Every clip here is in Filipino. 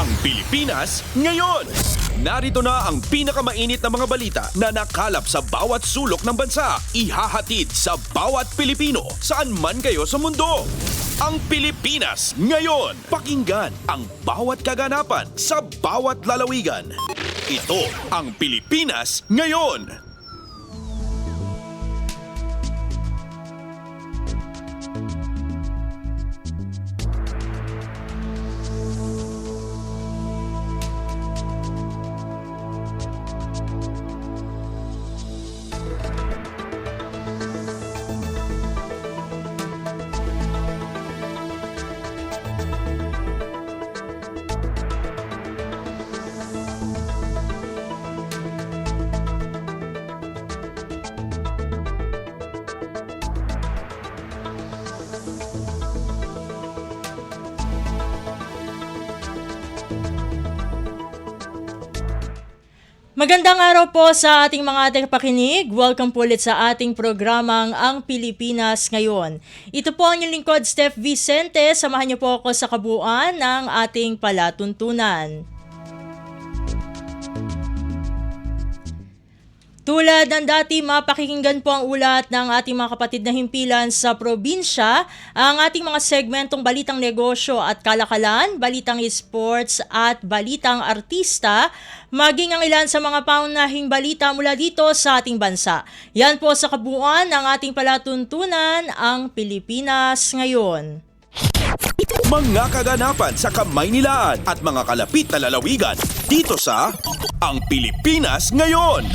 Ang Pilipinas ngayon. Narito na ang pinakamainit na mga balita na nakalap sa bawat sulok ng bansa. Ihahatid sa bawat Pilipino saan man kayo sa mundo. Ang Pilipinas ngayon. Pakinggan ang bawat kaganapan sa bawat lalawigan. Ito ang Pilipinas ngayon. Magandang araw po sa ating mga tagapakinig. Welcome po ulit sa ating programang Ang Pilipinas Ngayon. Ito po ang inyong lingkod, Steph Vicente. Samahan niyo po ako sa kabuuan ng ating palatuntunan. Tulad ng dati, mapakikinggan po ang ulat ng ating mga kapatid na himpilan sa probinsya, ang ating mga segmentong balitang negosyo at kalakalan, balitang esports at balitang artista, maging ang ilan sa mga paunahing balita mula dito sa ating bansa. Yan po sa kabuuan ng ating palatuntunan, ang Pilipinas Ngayon. Mga kaganapan sa Kamaynilaan at mga kalapit na lalawigan dito sa Ang Pilipinas Ngayon.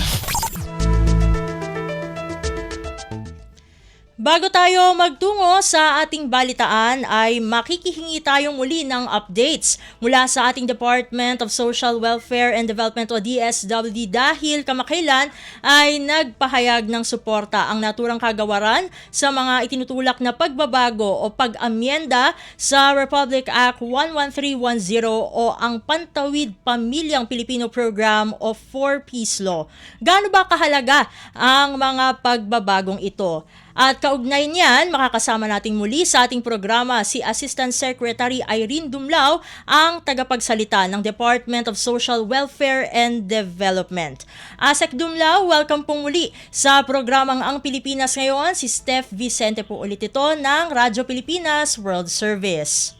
Bago tayo magtungo sa ating balitaan ay makikihingi tayo muli ng updates mula sa ating Department of Social Welfare and Development o DSWD dahil kamakailan ay nagpahayag ng suporta ang naturang kagawaran sa mga itinutulak na pagbabago o pag-amyenda sa Republic Act 11310 o ang Pantawid Pamilyang Pilipino Program o 4Ps Law. Gaano ba kahalaga ang mga pagbabagong ito? At kaugnay niyan, makakasama natin muli sa ating programa si Assistant Secretary Irene Dumlao, ang tagapagsalita ng Department of Social Welfare and Development. Sec Dumlao, welcome pong muli sa programang Ang Pilipinas Ngayon. Si Steph Vicente po ulit ito ng Radyo Pilipinas World Service.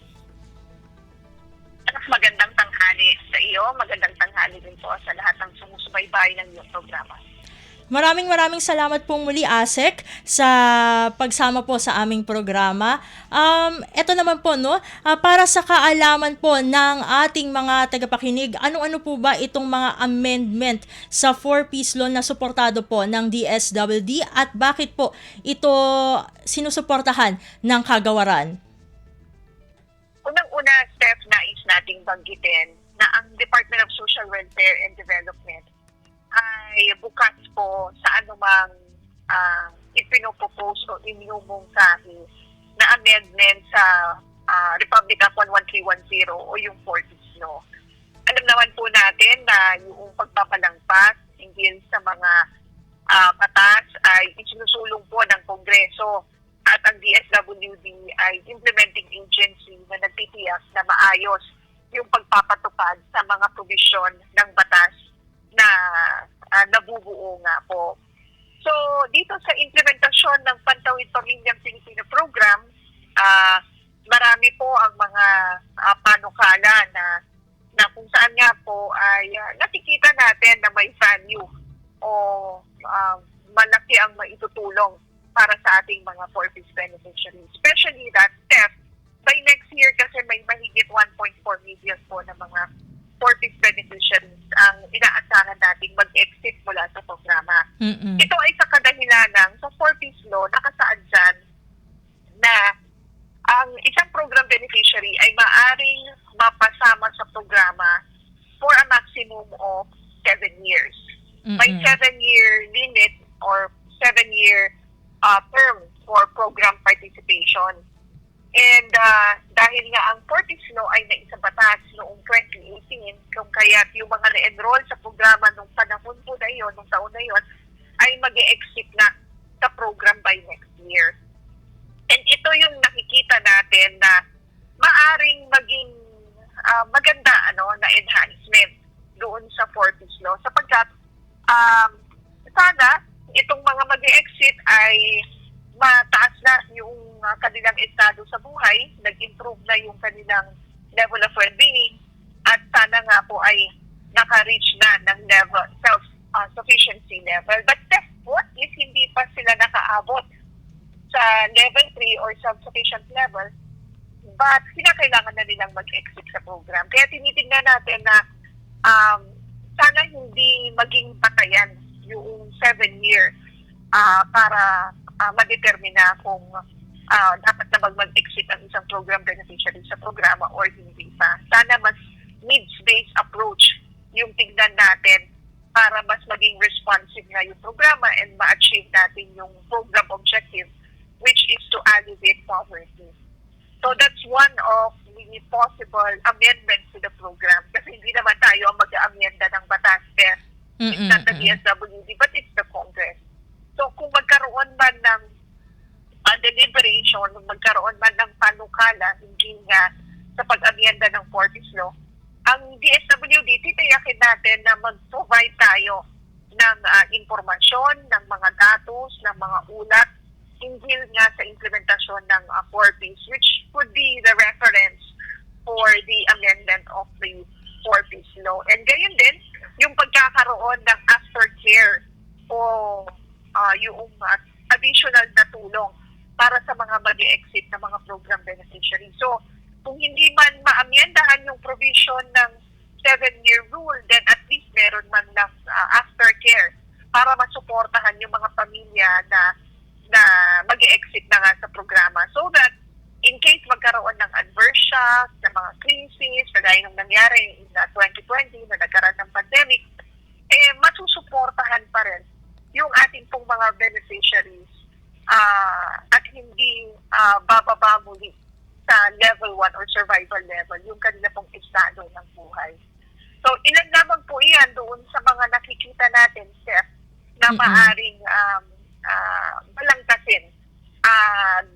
Magandang tanghali sa iyo, magandang tanghali din po sa lahat ng sumusubaybay ng iyong programa. Maraming salamat pong muli, ASEC, sa pagsama po sa aming programa. Ito naman po, para sa kaalaman po ng ating mga tagapakinig, ano-ano po ba itong mga amendment sa 4Ps Law na suportado po ng DSWD at bakit po ito sinusuportahan ng kagawaran? Unang-una, Steph, nais nating banggitin na ang Department of Social Welfare and Development ay bukas po sa anumang ipinopropose o inumungkahi na amendment sa Republic Act 11310 o yung 4Ps Law. Alam naman po natin na yung pagpapalangpas hinggil sa mga batas ay isinusulong po ng Kongreso at ang DSWD ay implementing agency na nagtitiyak na maayos yung pagpapatupad sa mga probisyon ng batas na nabubuo nga po. So, dito sa implementasyon ng Pantawid Pamilyang Pilipino Program, marami po ang mga panukala na kung saan nga po ay nakikita natin na may value o malaki ang maitutulong para sa ating mga 4Ps beneficiaries. Especially that step, by next year kasi may mahigit 1.4 million po na mga 4Ps beneficiaries ang inaasahan nating mag-exit mula sa programa. Ito ay sa kadahilanang sa 4Ps Law nakasaad dyan na ang isang program beneficiary ay maaring mapasama sa programa for a maximum of 7 years. May 7-year limit or 7-year term for program participation. And dahil nga ang 4Ps Law ay naisabatas noong 2018, kung kaya't yung mga na-enroll sa programa nung panahon po na yun, nung taon na yun, ay mag-e-exit na sa program by next year. And ito yung nakikita natin na maaring maging maganda na enhancement doon sa 4Ps law sapagkat sana itong mga mag-exit ay mataas na yung kanilang estado sa buhay, nag-improve na yung kanilang level of well-being, at sana nga po ay naka-reach na ng level, self-sufficiency level. But what if hindi pa sila nakaabot sa level 3 or self-sufficient level, but kinakailangan na nilang mag-exit sa program. Kaya tinitingnan natin na sana hindi maging batayan yung 7-year para madetermina kung dapat na mag-exit ang isang program beneficiary sa programa or hindi pa. Sana mas needs-based approach yung tignan natin para mas maging responsive na yung programa and ma-achieve natin yung program objective, which is to alleviate poverty. So that's one of the possible amendments to the program. Kasi hindi naman tayo ang mag-aamenda ng batas there. It's not the DSWD, but it's the Congress. So kung magkaroon man ng deliberation, magkaroon man ng panukala, hindi nga sa pag-amenda ng 4Ps law, ang DSWD, titayakin natin na mag-provide tayo ng informasyon, ng mga datos, ng mga ulat, hinggil nga sa implementasyon ng 4Ps, which would be the reference for the amendment of the 4Ps law. And gayon din, yung pagkakaroon ng aftercare o yung additional na tulong para sa mga mag-exit na mga program beneficiaries. So, kung hindi man maamyendahan yung provision ng 7-year rule, then at least meron man lang aftercare para masuportahan yung mga pamilya na mag-exit na nga sa programa, so that in case magkaroon ng adverse shock, ng mga crisis, kagaya ng nangyari in 2020 na nagkaroon ng pandemic, masusuportahan pa rin yung ating pong mga beneficiaries at hindi bababa muli sa level 1 or survival level yung kanila pong estado ng buhay. So, ilan naman po iyan doon sa mga nakikita natin, Steph, na maaring balangtasin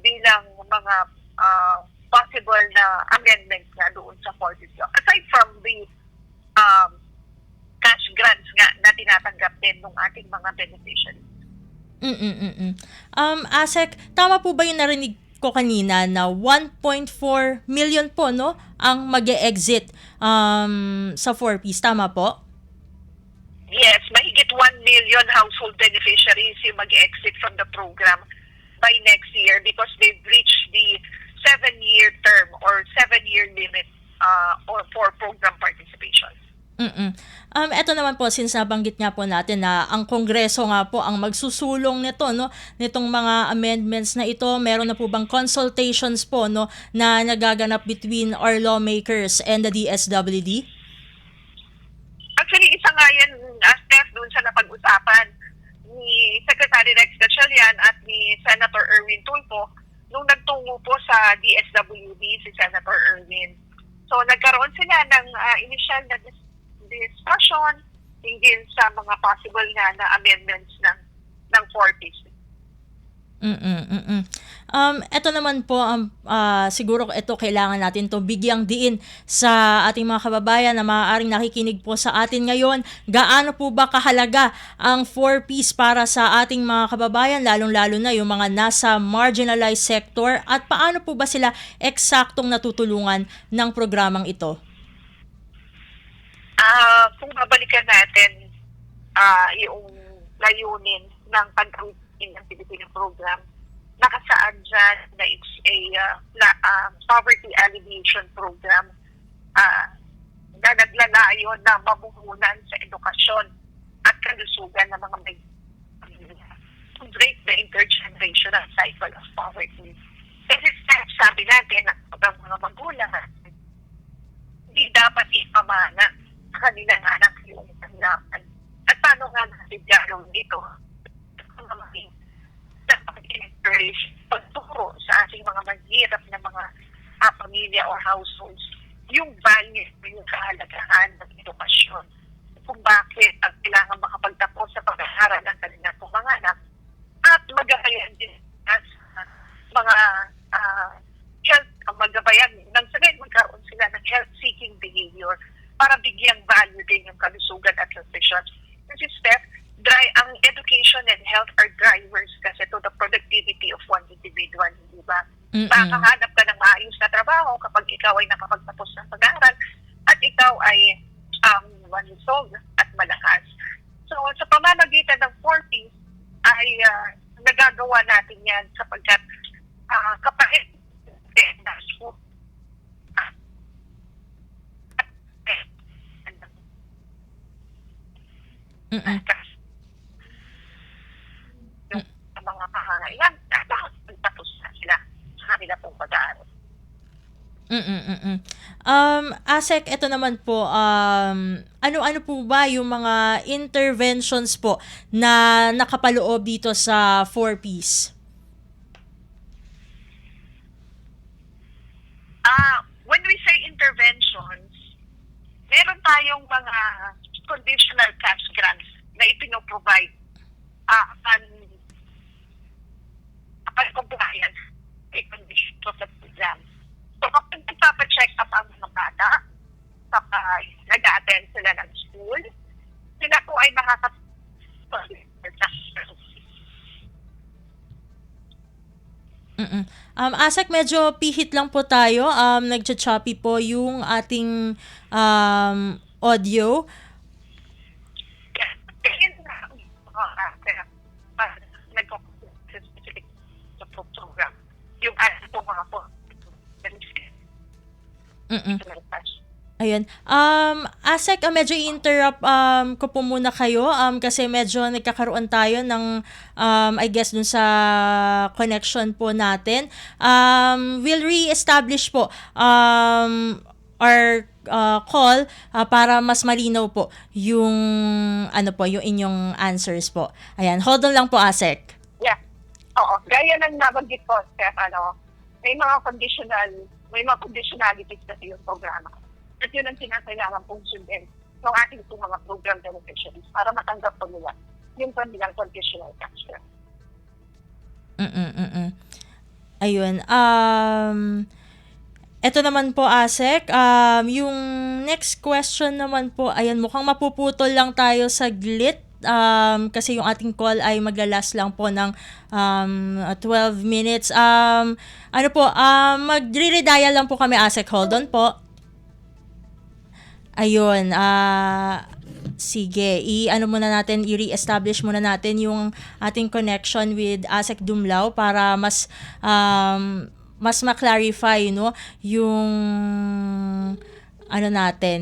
bilang mga possible na amendments nga doon sa 4Ps law. Aside from the cash grants nga na tinatanggap din ng ating mga beneficiaries. Asek, tama po ba yung narinig ko kanina na 1.4 million po ang mag-e-exit sa 4Ps? Tama po? Yes, mahigit 1 million household beneficiaries yung mag-exit from the program by next year because they've reached the 7-year term or 7-year limit or for program participation. Ito naman po, since nabanggit nga po natin na ang Kongreso nga po ang magsusulong nito, nitong mga amendments na ito, meron na po bang consultations po na nagaganap between our lawmakers and the DSWD? Actually, isa nga yan, Steph, doon sa napag-usapan ni Secretary Rex Gatchalian at ni Senator Erwin Tulfo nung nagtungo po sa DSWD si Senator Erwin. So, nagkaroon sila ng initial na discussion hinggil sa mga possible na amendments ng 4Ps. Ito naman po, siguro ito kailangan natin to bigyang diin sa ating mga kababayan na maaaring nakikinig po sa atin ngayon. Gaano po ba kahalaga ang 4Ps para sa ating mga kababayan, lalong-lalo na yung mga nasa marginalized sector, at paano po ba sila eksaktong natutulungan ng programang ito? Kung babalikan natin yung layunin ng pag-awin ng Pilipino program, nakasaad dyan na it's a poverty alleviation program na naglalayon na mamuhunan sa edukasyon at kalusugan ng mga may to break the intergenerational cycle of poverty. Kasi sabi natin na ang mga magulang hindi dapat ipamana sa kanilang anak yung kahirapan. At paano nga natin gagawin ito? Pagturo sa ating mga mahirap na mga pamilya or households yung value, yung kahalagahan ng edukasyon. Kung bakit ang kailangan makapagtapos sa pag-aaral ng kanilang mga anak at magabayan din sa mga health, magabayan ng sabihin magkaroon sila ng health-seeking behavior din yung kalusugan at nutrition. Kasi step, ang education and health are drivers kasi to the productivity of one individual, di ba? Makakahanap ka ng maayos na trabaho kapag ikaw ay nakapagtapos ng pag-aaral at ikaw ay malusog at malakas. So, sa pamamagitan ng 4Ps ay nagagawa natin yan sapagkat kapag yung mga kahangailan at tapos na sila sa kanila pong pag-aaral. ASEC, ito naman po, ano-ano po ba yung mga interventions po na nakapaloob dito sa 4Ps? When we say interventions, meron tayong mga conditional cash grants na ipinoprovide upon compliance with conditions of the program. So kapag nagpapacheck up ang mga bata, kapag nag-attend sila ng school, sila po ay ASEC, medyo pihit lang po tayo. Nagcha-choppy po yung ating audio. program. Yung ating po mga po. Ayun. ASEC, medyo i-interrupt ko po muna kayo kasi medyo nagkakaroon tayo ng I guess dun sa connection po natin. We'll re-establish po our call para mas malinaw po yung yung inyong answers po. Ayan, hold on lang po, ASEC. Yeah. Oo. Gaya ng nabanggit ko, Steph, may mga conditionalities kasi yung programa. At yun ang sinasailangan pong sundin ng ating mga program beneficiaries para matanggap po nila yung kanilang conditional cash grant. Ayun. Ito naman po, ASEC. Yung next question naman po, ayan, mukhang mapuputol lang tayo saglit. Kasi yung ating call ay maglalas lang po ng 12 minutes. Magre-redial lang po kami, ASEC. Hold on po. Ayun, sige, i-re-establish muna natin yung ating connection with ASEC Dumlao para mas ma-clarify, no, yung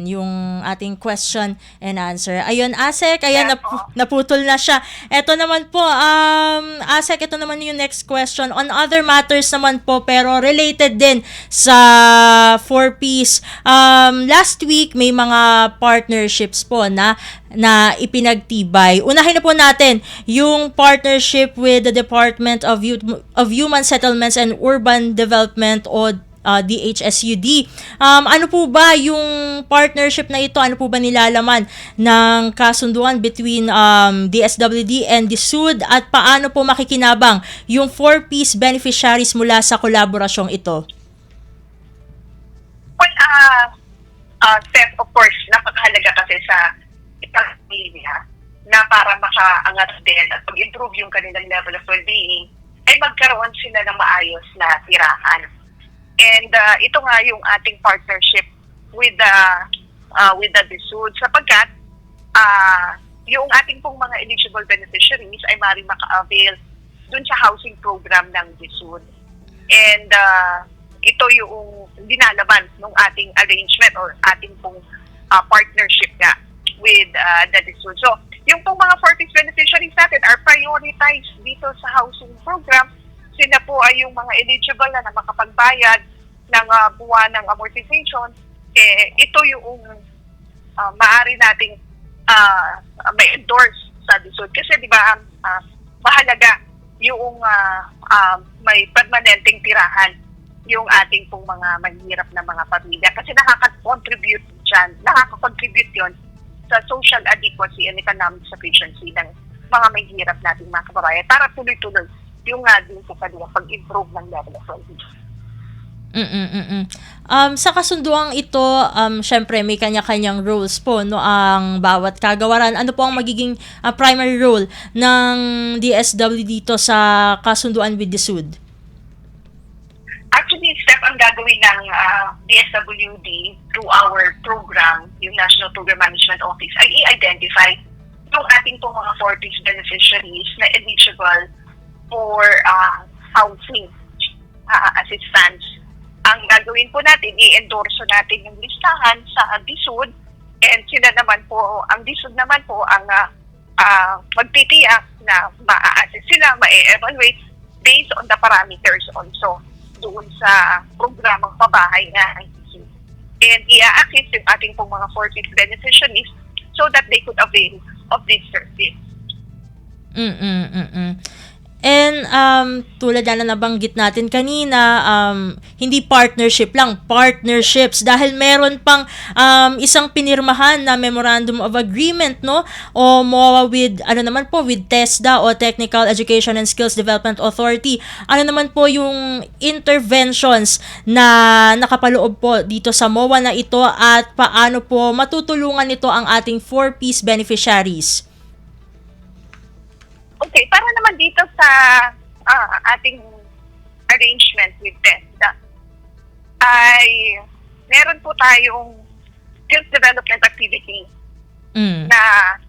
yung ating question and answer. Ayun, ASEC, ayan, naputol na siya. Ito naman po, ASEC, ito naman yung next question. On other matters naman po, pero related din sa 4Ps. Last week, may mga partnerships po na ipinagtibay. Unahin na po natin yung partnership with the Department of Human Settlements and Urban Development o DHSUD. Ano po ba yung partnership na ito? Ano po ba nilalaman ng kasunduan between DSWD and DSUD at paano po makikinabang yung 4Ps beneficiaries mula sa kolaborasyong ito? Well, Steph, of course, napakahalaga kasi sa isang pamilya na para makaangat din at mag-improve yung kanilang level of well-being ay magkaroon sila ng maayos na tirahan. And ito nga yung ating partnership with the DSUD sapagkat yung ating pong mga eligible beneficiaries ay maaaring maka-avail dun sa housing program ng DSUD. And ito yung dinalaman ng ating arrangement or ating pong partnership nga with the DSUD. So, yung pong mga 4Ps beneficiaries natin are prioritized dito sa housing program. Sila po ay yung mga eligible na makapagbayad ng buwan ng amortization. Ito yung maaari nating may endorse sa DSUD. Kasi di ba, mahalaga yung may permanenteng tirahan yung ating pong mga mahirap na mga pamilya. Kasi nakaka-contribute yun sa social adequacy and economic sufficiency ng mga mahirap nating mga kababayan para tuloy-tuloy yung din po kanila pag-improve ng level of well-being. Sa kasunduang ito, syempre may kanya-kanyang roles po no ang bawat kagawaran. Ano po ang magiging primary role ng DSWD dito sa kasunduan with the SUD? Actually, step ang gagawin ng DSWD through our program, yung National Program Management Office, ay i-identify yung ating pong mga 4Ps beneficiaries na eligible for housing assistance. Ang gagawin po natin, i-endorso natin yung listahan sa DSUD, and sila naman po, ang DSUD naman po ang magtitiyak na ma-assess sila, ma-evaluate based on the parameters also doon sa programang pabahay na DSUD. And i-assist yung ating pong mga 4Ps beneficiaries so that they could avail of this service. And tulad na nabanggit natin kanina, hindi partnership lang, partnerships dahil meron pang isang pinirmahan na Memorandum of Agreement no o MOA with with TESDA o Technical Education and Skills Development Authority. Ano naman po yung interventions na nakapaloob po dito sa MOA na ito at paano po matutulungan nito ang ating 4Ps beneficiaries? Okay, para naman dito sa ating arrangement with TESDA, ay meron po tayong skills development activity na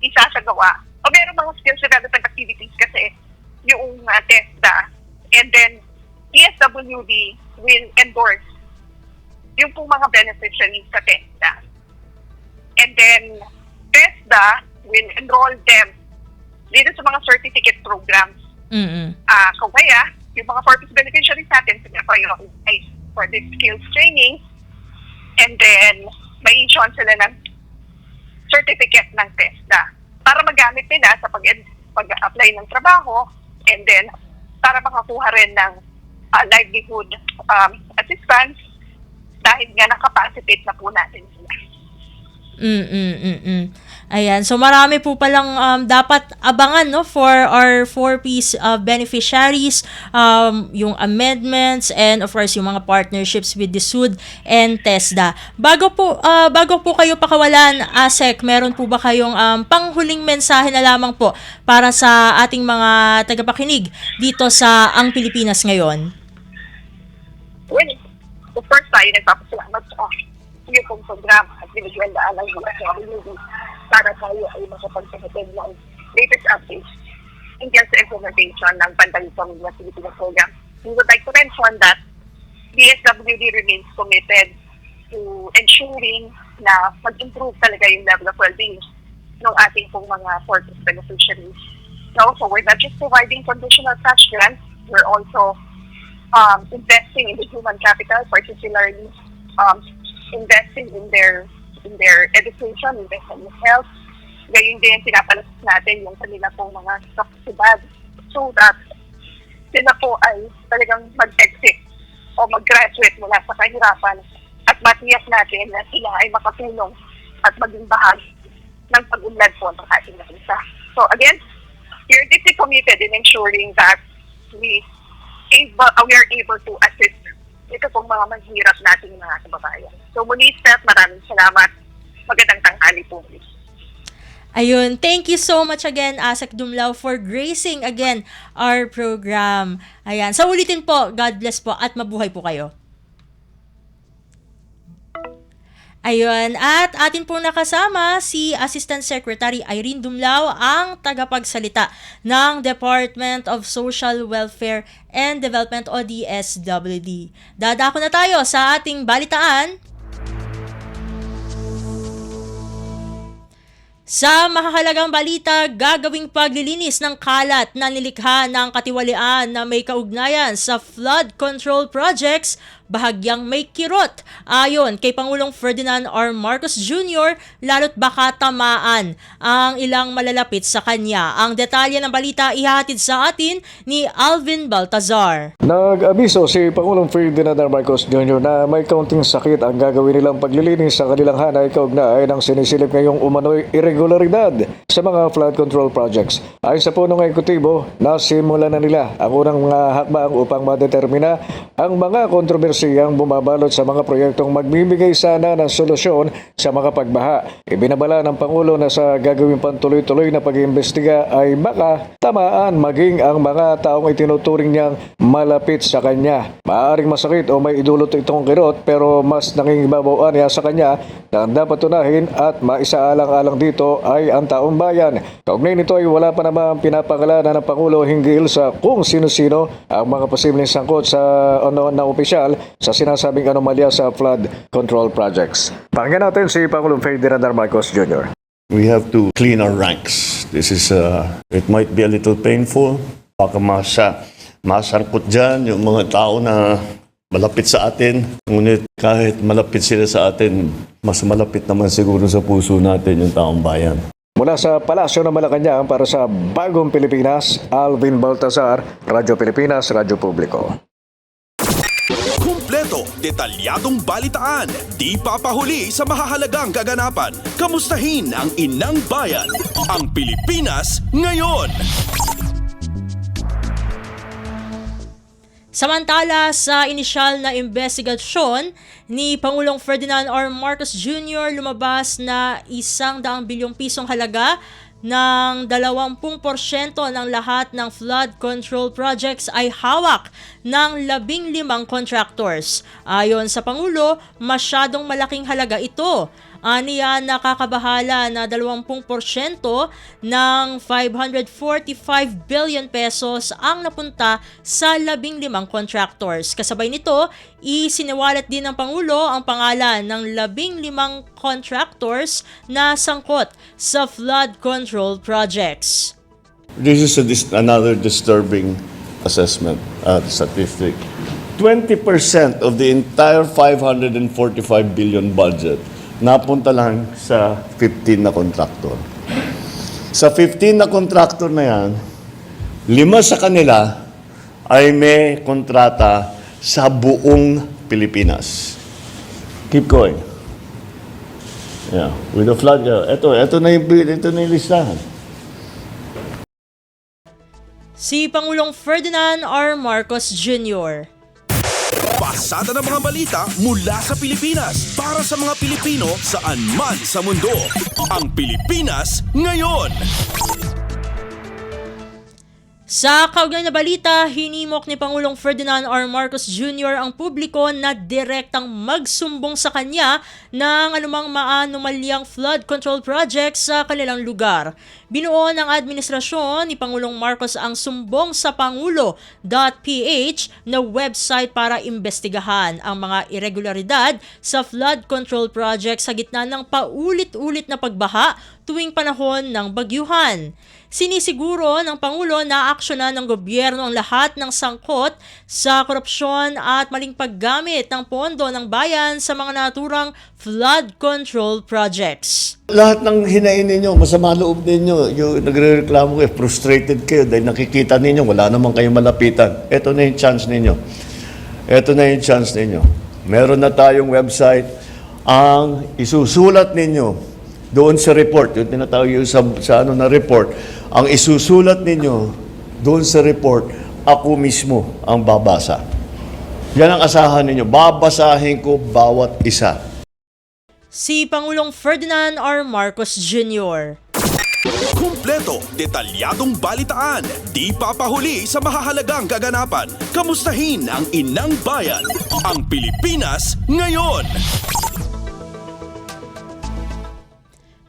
isasagawa. O meron mga skills development activities kasi yung TESDA, and then DSWD will endorse yung pong mga beneficiaries sa TESDA. And then TESDA will enroll them dito sa mga certificate programs. Kung kaya, yung mga 4Ps beneficiaries natin, prioritize for the skills training, and then may-issue sila ng certificate ng TESDA para magamit nila sa pag-apply ng trabaho, and then para makakuha rin ng livelihood assistance dahil nga nakapacitate na po natin sila. Ayan. So marami po palang dapat abangan no for our 4Ps beneficiaries, yung amendments and of course yung mga partnerships with the SUD and TESDA. Bago po kayo pakawalan, ASEC, meron po ba kayong panghuling mensahe na lamang po para sa ating mga tagapakinig dito sa Ang Pilipinas Ngayon? Well, first tayo nagpapasalamat sa iyo pong programa at binigyan na alang mga para tayo ay makapagsahatid ng latest updates in terms of implementation ng Pantalitang ng Pilipinas program. We would like to mention that DSWD remains committed to ensuring na mag-improve talaga yung level of well-being ng ating pong mga 4Ps beneficiaries. So we're not just providing conditional cash grants, we're also investing in the human capital, particularly investing in their education, investment in health. Gayon din, pinapalasas natin yung kanila pong mga kapasidad so that sila po ay talagang mag-exit o mag-graduate mula sa kahirapan at matiyak natin na sila ay makatulong at maging bahagi ng pag-unlad po ng ating bansa. So again, we're deeply committed in ensuring that we are able to assist ito pong mga mahirap nating mga kababayan. So muli, Steph, maraming salamat. Magandang tanghali po. Ayun, thank you so much again, ASEC Dumlao, for gracing again our program. Ayan, sa ulitin po, God bless po at mabuhay po kayo. Ayun, at atin pong nakasama si Assistant Secretary Irene Dumlao, ang tagapagsalita ng Department of Social Welfare and Development o DSWD. Dadako na tayo sa ating balitaan. Sa mahahalagang balita, gagawing paglilinis ng kalat na nilikha ng katiwalian na may kaugnayan sa flood control projects, bahagyang may kirot. Ayon kay Pangulong Ferdinand R. Marcos Jr., lalo't baka tamaan ang ilang malalapit sa kanya. Ang detalye ng balita ihatid sa atin ni Alvin Baltazar. Nag-abiso si Pangulong Ferdinand R. Marcos Jr. na may kaunting sakit ang gagawin nilang paglilinis sa kanilang hanay kaugnay ng sinisilip ngayong umano'y irregularidad sa mga flood control projects. Ayon sa punong ekutibo, nasimulan na nila ang unang mga hakbang upang madetermina ang mga kontrobersyal burokrasiyang bumabalot sa mga proyektong magbibigay sana ng solusyon sa mga pagbaha. Ibinabala ng Pangulo na sa gagawin pang tuloy-tuloy na pag-iimbestiga ay baka tamaan maging ang mga taong itinuturing niyang malapit sa kanya. Maaaring masakit o may idulot itong kirot pero mas nangingibabawan niya sa kanya na ang dapat tunahin at maisaalang-alang dito ay ang taong bayan. Kaugnay nito ay wala pa naman pinapangalanan ng Pangulo hinggil sa kung sino-sino ang mga posibleng sangkot sa na opisyal sa sinasabing anomalya sa flood control projects. Pakinggan natin si Pangulong Ferdinand R. Marcos Jr. We have to clean our ranks. This is, it might be a little painful. Baka masangkot dyan yung mga tao na malapit sa atin. Ngunit kahit malapit sila sa atin, mas malapit naman siguro sa puso natin yung taong bayan. Mula sa Palasyo ng Malacanang para sa Bagong Pilipinas, Alvin Baltazar, Radyo Pilipinas, Radyo Publiko. Kumpleto, detalyadong balitaan, di papahuli sa mahahalagang kaganapan. Kamustahin ang inang bayan, ang Pilipinas ngayon. Samantala, sa inisyal na investigasyon ni Pangulong Ferdinand R. Marcos Jr., lumabas na 100 bilyong pisong halaga ng 20% ng lahat ng flood control projects ay hawak ng 15 contractors. Ayon sa Pangulo, masyadong malaking halaga ito. Aniya nakakabahala na 20% ng 545 billion pesos ang napunta sa 15 contractors. Kasabay nito, isiniwalat din ng Pangulo ang pangalan ng 15 contractors na sangkot sa flood control projects. This is another disturbing assessment statistic. 20% of the entire 545 billion budget napunta lang sa 15 na kontraktor. Sa 15 na kontraktor na yan, 5 sa kanila ay may kontrata sa buong Pilipinas. Keep going. Yeah, with the flood, ito na yung listahan. Si Pangulong Ferdinand R. Marcos Jr. Pasada ng mga balita mula sa Pilipinas para sa mga Pilipino saan man sa mundo. Ang Pilipinas ngayon. Sa kaugnay na balita, hinimok ni Pangulong Ferdinand R. Marcos Jr. ang publiko na direktang magsumbong sa kanya ng anumang maanomalyang flood control projects sa kanilang lugar. Binuo ng administrasyon ni Pangulong Marcos ang sumbong sa pangulo.ph na website para imbestigahan ang mga irregularidad sa flood control projects sa gitna ng paulit-ulit na pagbaha tuwing panahon ng bagyuhan. Sinisiguro ng Pangulo na aaksyonan ng gobyerno ang lahat ng sangkot sa korupsyon at maling paggamit ng pondo ng bayan sa mga naturang flood control projects. Lahat ng hinain ninyo, masama loob ninyo, yung nagre-reklamo kayo, frustrated kayo dahil nakikita ninyo, wala naman kayong malapitan. Ito na yung chance ninyo. Ito na yung chance ninyo. Meron na tayong website, ang isusulat ninyo doon sa report, yung tinatawag yung sa na report, ang isusulat ninyo doon sa report, ako mismo ang babasa. Yan ang asahan ninyo. Babasahin ko bawat isa. Si Pangulong Ferdinand R. Marcos Jr. Kumpleto, detalyadong balitaan, di papahuli sa mahahalagang kaganapan. Kamustahin ang inang bayan, ang Pilipinas ngayon.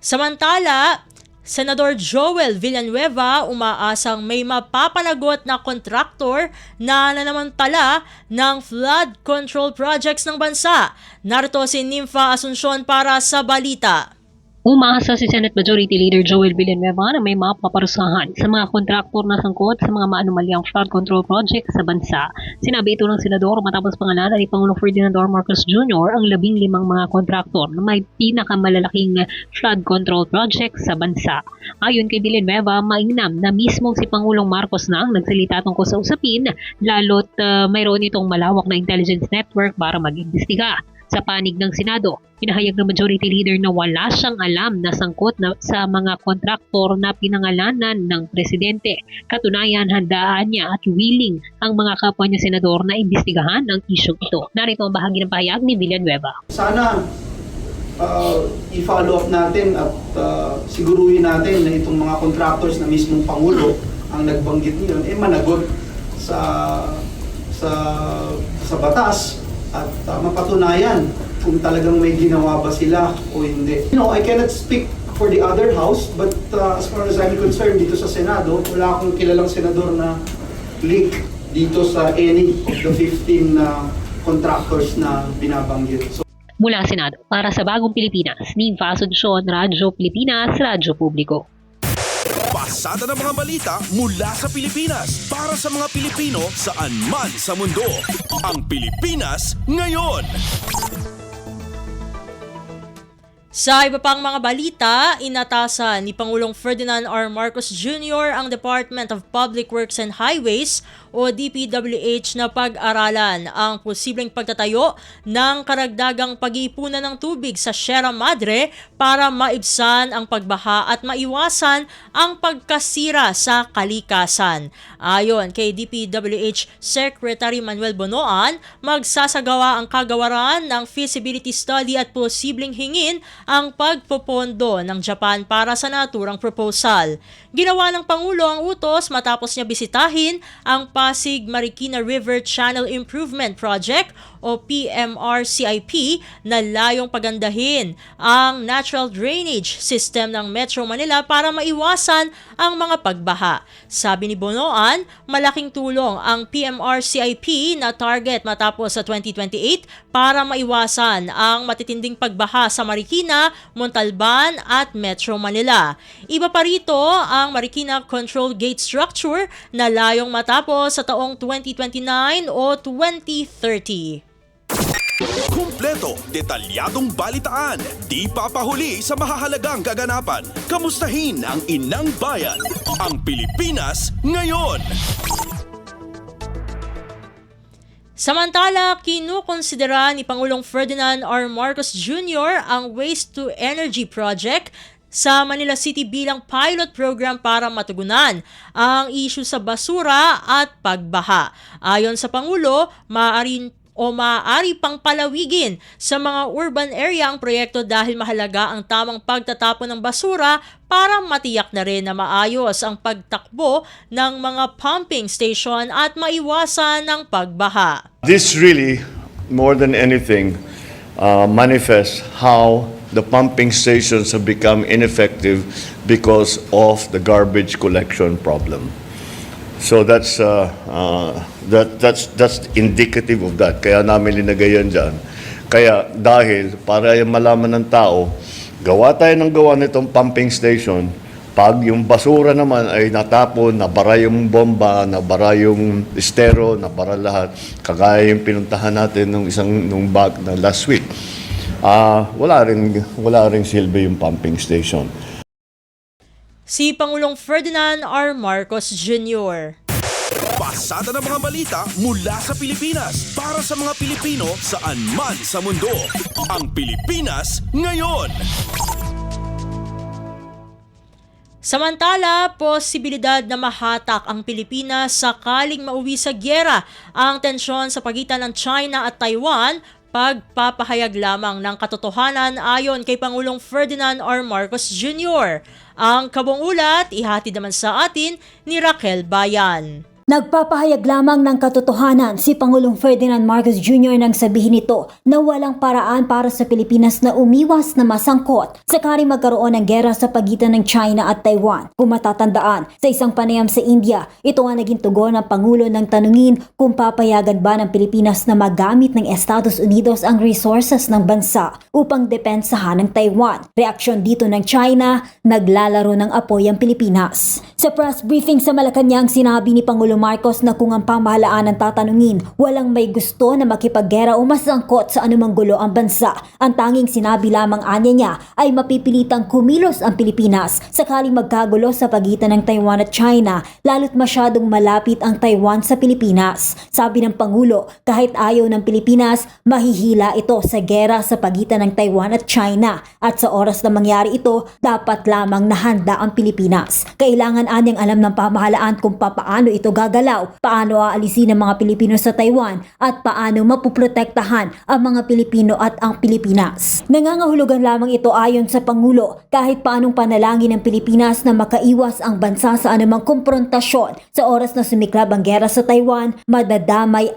Samantala, Senador Joel Villanueva umaasang may mapapanagot na kontraktor na nanamantala ng flood control projects ng bansa. Narito si Nympha Asuncion para sa balita. Umaasa si Senate Majority Leader Joel Villanueva na may mapaparusahan sa mga kontraktor na sangkot sa mga maanomalyang flood control project sa bansa. Sinabi ito ng senador matapos pangalanan ni Pangulong Ferdinand R. Marcos Jr. ang 15 mga kontraktor na may pinakamalalaking flood control project sa bansa. Ayon kay Villanueva, mainam na mismo si Pangulong Marcos na ang nagsalita tungkol sa usapin, lalo't mayroon itong malawak na intelligence network para mag-imbestiga. Sa panig ng Senado, pinahayag ng Majority Leader na wala siyang alam na sangkot na sa mga kontraktor na pinangalanan ng Presidente. Katunayan, handaan niya at willing ang mga kapwa niya senador na imbestigahan ang isyong ito. Narito ang bahagi ng pahayag ni Villanueva. Sana i-follow up natin at siguruhin natin na itong mga contractors na mismong Pangulo ang nagbanggit niyon managot sa batas at mapatunayan kung talagang may ginawa ba sila o hindi. I cannot speak for the other house, but as far as I'm concerned dito sa Senado, wala akong kilalang senador na link dito sa any of the 15 contractors na binabanggit. Mula Senado, para sa Bagong Pilipinas, Nimfa Asuncion, Radyo Pilipinas, Radyo Publiko. Pasada ng mga balita mula sa Pilipinas para sa mga Pilipino saan man sa mundo. Ang Pilipinas ngayon. Sa iba pang mga balita, inatasan ni Pangulong Ferdinand R. Marcos Jr. ang Department of Public Works and Highways o DPWH na pag-aralan ang posibleng pagtatayo ng karagdagang pag-iipunan ng tubig sa Sierra Madre para maibsan ang pagbaha at maiwasan ang pagkasira sa kalikasan. Ayon kay DPWH Secretary Manuel Bonoan, magsasagawa ang kagawaran ng feasibility study at posibleng hingin ang pagpopondo ng Japan para sa naturang proposal. Ginawa ng Pangulo ang utos matapos niya bisitahin ang Pasig Marikina River Channel Improvement Project o PMRCIP na layong pagandahin ang natural drainage system ng Metro Manila para maiwasan ang mga pagbaha. Sabi ni Bonoan, malaking tulong ang PMRCIP na target matapos sa 2028 para maiwasan ang matitinding pagbaha sa Marikina, Montalban at Metro Manila. Iba pa rito ang Marikina Control Gate Structure na layong matapos sa taong 2029 o 2030. Kumpleto, detalyadong balitaan, di papahuli sa mahahalagang kaganapan. Kamustahin ang inang bayan, ang Pilipinas ngayon. Samantala, kinukonsidera ni Pangulong Ferdinand R. Marcos Jr. ang Waste to Energy Project sa Manila City bilang pilot program para matugunan ang issue sa basura at pagbaha. Ayon sa Pangulo, maaari pang palawigin sa mga urban area ang proyekto dahil mahalaga ang tamang pagtatapon ng basura para matiyak na rin na maayos ang pagtakbo ng mga pumping station at maiwasan ang pagbaha. This really, more than anything, manifests how the pumping stations have become ineffective because of the garbage collection problem. So that's indicative of that. Kaya namin linagay yan dyan. Kaya dahil para malaman ng tao, gawa tayo ng gawa nitong pumping station. Pag yung basura naman ay natapon, nabara yung bomba, nabara yung estero, nabara lahat. Kagaya yung pinuntahan natin nung bag na last week. Wala ring silbi yung pumping station. Si Pangulong Ferdinand R. Marcos Jr. Pasada ng mga balita mula sa Pilipinas para sa mga Pilipino saan man sa mundo. Ang Pilipinas ngayon. Samantala, posibilidad na mahatak ang Pilipinas sakaling mauwi sa gyera ang tensyon sa pagitan ng China at Taiwan, pagpapahayag lamang ng katotohanan ayon kay Pangulong Ferdinand R. Marcos Jr. Ang kabong ulat, ihatid naman sa atin ni Raquel Bayan. Nagpapahayag lamang ng katotohanan si Pangulong Ferdinand Marcos Jr. nang sabihin nito na walang paraan para sa Pilipinas na umiwas na masangkot sakaling magkaroon ng gera sa pagitan ng China at Taiwan. Kung matatandaan, sa isang panayam sa India, ito ang naging tugon ng Pangulo nang tanungin kung papayagan ba ng Pilipinas na magamit ng Estados Unidos ang resources ng bansa upang depensahan ng Taiwan. Reaksyon dito ng China, naglalaro ng apoy ang Pilipinas. Sa press briefing sa Malacanang, sinabi ni Pangulong Marcos na kung ang pamahalaan ang tatanungin, walang may gusto na makipaggera o masangkot sa anumang gulo ang bansa. Ang tanging sinabi lamang anya niya ay mapipilitang kumilos ang Pilipinas sakaling magkagulo sa pagitan ng Taiwan at China, lalo't masyadong malapit ang Taiwan sa Pilipinas. Sabi ng Pangulo, kahit ayaw ng Pilipinas, mahihila ito sa gera sa pagitan ng Taiwan at China. At sa oras na mangyari ito, dapat lamang nahanda ang Pilipinas. Kailangan anyang alam ng pamahalaan kung paano ito gagalaw, paano aalisin ang mga Pilipino sa Taiwan, at paano mapuprotektahan ang mga Pilipino at ang Pilipinas. Nangangahulugan lamang ito ayon sa Pangulo, kahit paanong panalangin ng Pilipinas na makaiwas ang bansa sa anumang komprontasyon. Sa oras na sumiklab ang gera sa Taiwan, madadamay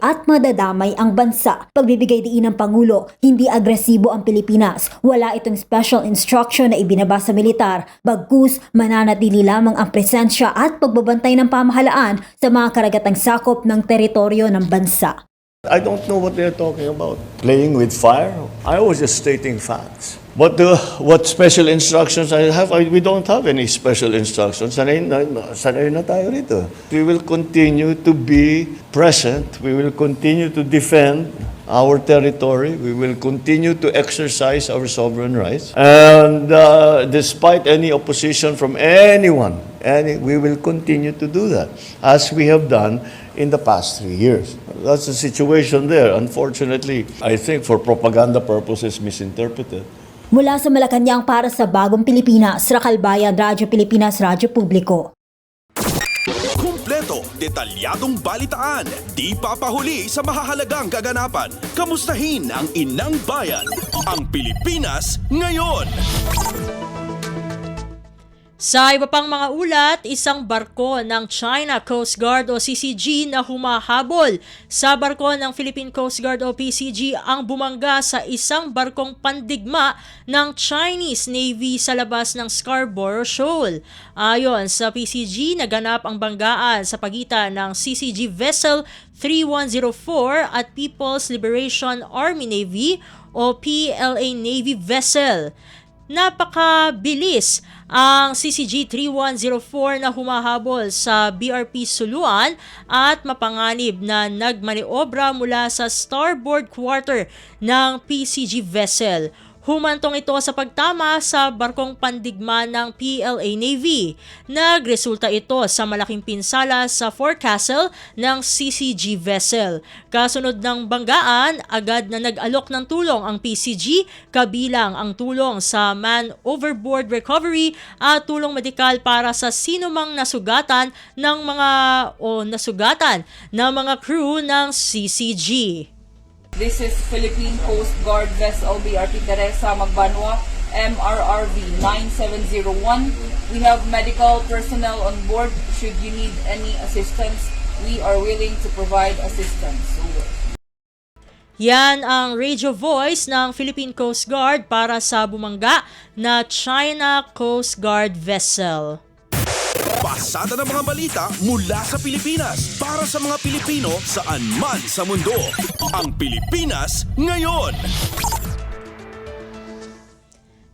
ang bansa. Pagbibigay diin ng Pangulo, hindi agresibo ang Pilipinas. Wala itong special instruction na ibinaba sa militar, bagkus mananatili lamang ang presensya at pagbabantay ng pamahalaan sa mga karagatang sakop ng teritoryo ng bansa. I don't know what they're talking about. Playing with fire? I was just stating facts. What special instructions I have? We don't have any special instructions. Sanay na tayo rito. We will continue to be present. We will continue to defend our territory. We will continue to exercise our sovereign rights. And despite any opposition from anyone, we will continue to do that, as we have done in the past 3 years. That's the situation there. Unfortunately, I think for propaganda purposes, misinterpreted. Mula sa Malacanang para sa Bagong Pilipinas, Rakalbayan, Radyo Pilipinas, Radyo Publiko. Kumpleto, detalyadong balitaan, di papahuli sa mahahalagang kaganapan. Kamustahin ang inang bayan, ang Pilipinas ngayon. Sa iba pang mga ulat, isang barko ng China Coast Guard o CCG na humahabol sa barko ng Philippine Coast Guard o PCG ang bumangga sa isang barkong pandigma ng Chinese Navy sa labas ng Scarborough Shoal. Ayon sa PCG, naganap ang banggaan sa pagitan ng CCG Vessel 3104 at People's Liberation Army Navy o PLA Navy Vessel. Napakabilis ang CCG 3104 na humahabol sa BRP Suluan at mapanganib na nagmaniobra mula sa starboard quarter ng PCG vessel. Humantong ito sa pagtama sa barkong pandigma ng PLA Navy. Nagresulta ito sa malaking pinsala sa forecastle ng CCG vessel. Kasunod ng banggaan, agad na nag-alok ng tulong ang PCG, kabilang ang tulong sa man overboard recovery at tulong medikal para sa sinumang nasugatan ng mga crew ng CCG. This is Philippine Coast Guard Vessel BRP Teresa Magbanwa, MRRV 9701. We have medical personnel on board. Should you need any assistance, we are willing to provide assistance. Yan ang radio voice ng Philippine Coast Guard para sa bumangga na China Coast Guard vessel. Pasada ng mga balita mula sa Pilipinas para sa mga Pilipino saan man sa mundo. Ang Pilipinas ngayon.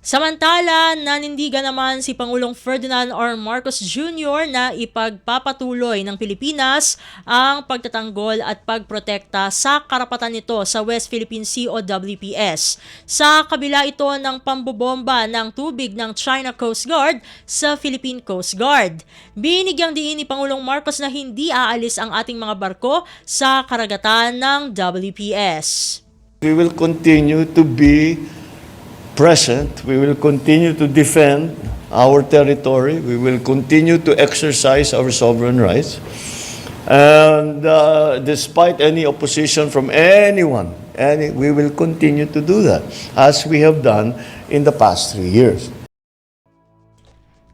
Samantala, nanindigan naman si Pangulong Ferdinand R. Marcos Jr. na ipagpapatuloy ng Pilipinas ang pagtatanggol at pagprotekta sa karapatan nito sa West Philippine Sea o WPS. Sa kabila ito ng pambobomba ng tubig ng China Coast Guard sa Philippine Coast Guard. Binigyang diin ni Pangulong Marcos na hindi aalis ang ating mga barko sa karagatan ng WPS. We will continue to be present. We will continue to defend our territory. We will continue to exercise our sovereign rights. And despite any opposition from anyone, we will continue to do that, as we have done in the past 3 years.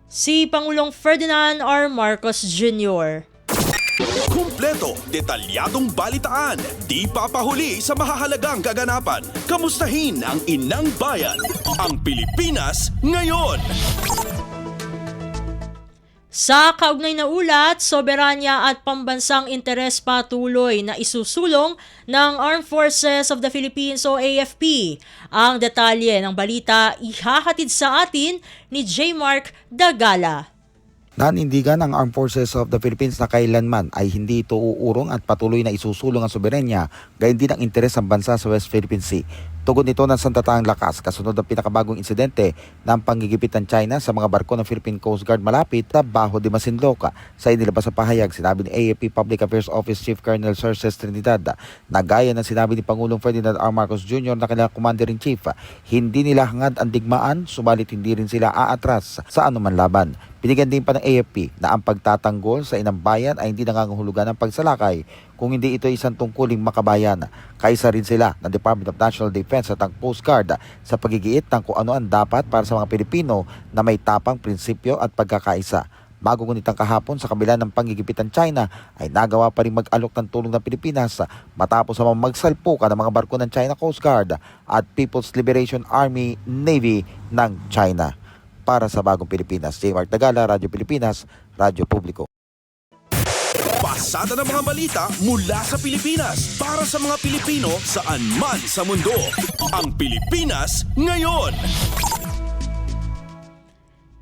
Si Pangulong Ferdinand R. Marcos Jr. Kumpleto, detalyadong balitaan, di papahuli sa mahahalagang kaganapan. Kamustahin ang inang bayan, ang Pilipinas ngayon. Sa kaugnay na ulat, soberanya at pambansang interes patuloy na isusulong ng Armed Forces of the Philippines o AFP. Ang detalye ng balita ihahatid sa atin ni J. Mark Dagala. Nanindigan ang Armed Forces of the Philippines na kailanman ay hindi ito uurong at patuloy na isusulong ang soberenya, gayon din ang interes ng bansa sa West Philippine Sea. Tugon nito ng santataang lakas kasunod ng pinakabagong insidente ng panggigipit ng China sa mga barko ng Philippine Coast Guard malapit sa Bajo de Masinloc. Sa inilabas sa pahayag, sinabi ni AFP Public Affairs Office Chief Colonel Cerces Trinidad na gaya ng sinabi ni Pangulong Ferdinand R. Marcos Jr. na kanilang Commander-in-Chief, hindi nila hangad ang digmaan, subalit hindi rin sila aatras sa anuman laban. Binigyan din pa ng AFP na ang pagtatanggol sa inang bayan ay hindi nangangahulugan ng pagsalakay kung hindi ito isang tungkuling makabayan. Kaisa rin sila ng Department of National Defense at ang Coast Guard sa pagigiit ng kung ano ang dapat para sa mga Pilipino na may tapang prinsipyo at pagkakaisa. Bago ngunit ang kahapon sa kabila ng panggigipit ng China ay nagawa pa rin mag-alok ng tulong ng Pilipinas matapos ang magsalpukan ng mga barko ng China Coast Guard at People's Liberation Army Navy ng China. Para sa Bagong Pilipinas, J. Mark Tagala, Radyo Pilipinas, Radyo Publiko. Pasada ng mga balita mula sa Pilipinas para sa mga Pilipino saan man sa mundo. Ang Pilipinas ngayon.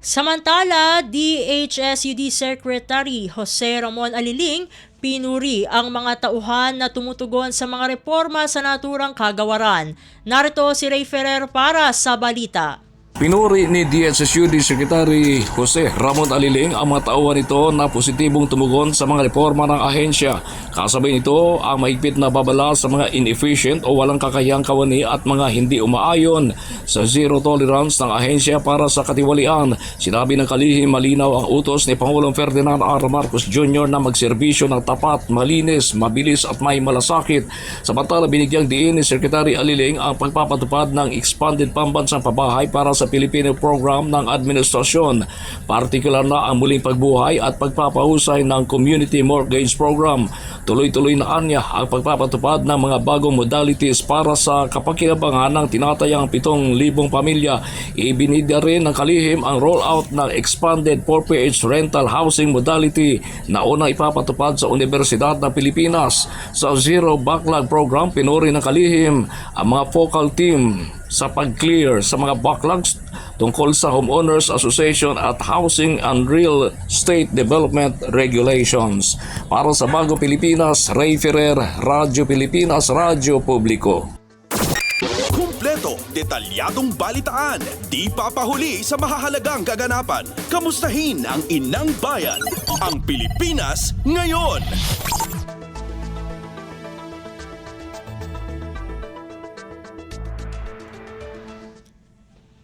Samantala, DHSUD Secretary Jose Ramon Aliling pinuri ang mga tauhan na tumutugon sa mga reforma sa naturang kagawaran. Narito si Ray Ferrer para sa balita. Pinuri ni DHSUD Secretary Jose Ramon Aliling ang mga tauhan nito na positibong tumugon sa mga reforma ng ahensya. Kasabay nito ang mahigpit na babala sa mga inefficient o walang kakayang kawani at mga hindi umaayon sa zero tolerance ng ahensya para sa katiwalian. Sinabi ng kalihim malinaw ang utos ni Pangulong Ferdinand R. Marcos Jr. na magserbisyo ng tapat, malinis, mabilis at may malasakit. Samantala binigyang diin ni Secretary Aliling ang pagpapatupad ng expanded pambansang pabahay para sa Filipino program ng administrasyon, partikular na ang muling pagbuhay at pagpapahusay ng Community Mortgage Program. Tuloy-tuloy na anya ang pagpapatupad ng mga bagong modalities para sa kapakinabangan ng tinatayang 7,000 pamilya. Ibinidya rin ng kalihim ang rollout ng expanded 4PH rental housing modality na unang ipapatupad sa Universidad ng Pilipinas. Sa Zero Backlog Program, pinuri ng kalihim ang mga focal team sa pag-clear sa mga backlogs tungkol sa Homeowners Association at Housing and Real Estate Development Regulations. Para sa Bagong Pilipinas, Ray Ferrer, Radyo Pilipinas, Radyo Publiko. Kumpleto, detalyadong balitaan, di papahuli sa mahahalagang kaganapan. Kamustahin ang inang bayan, ang Pilipinas ngayon.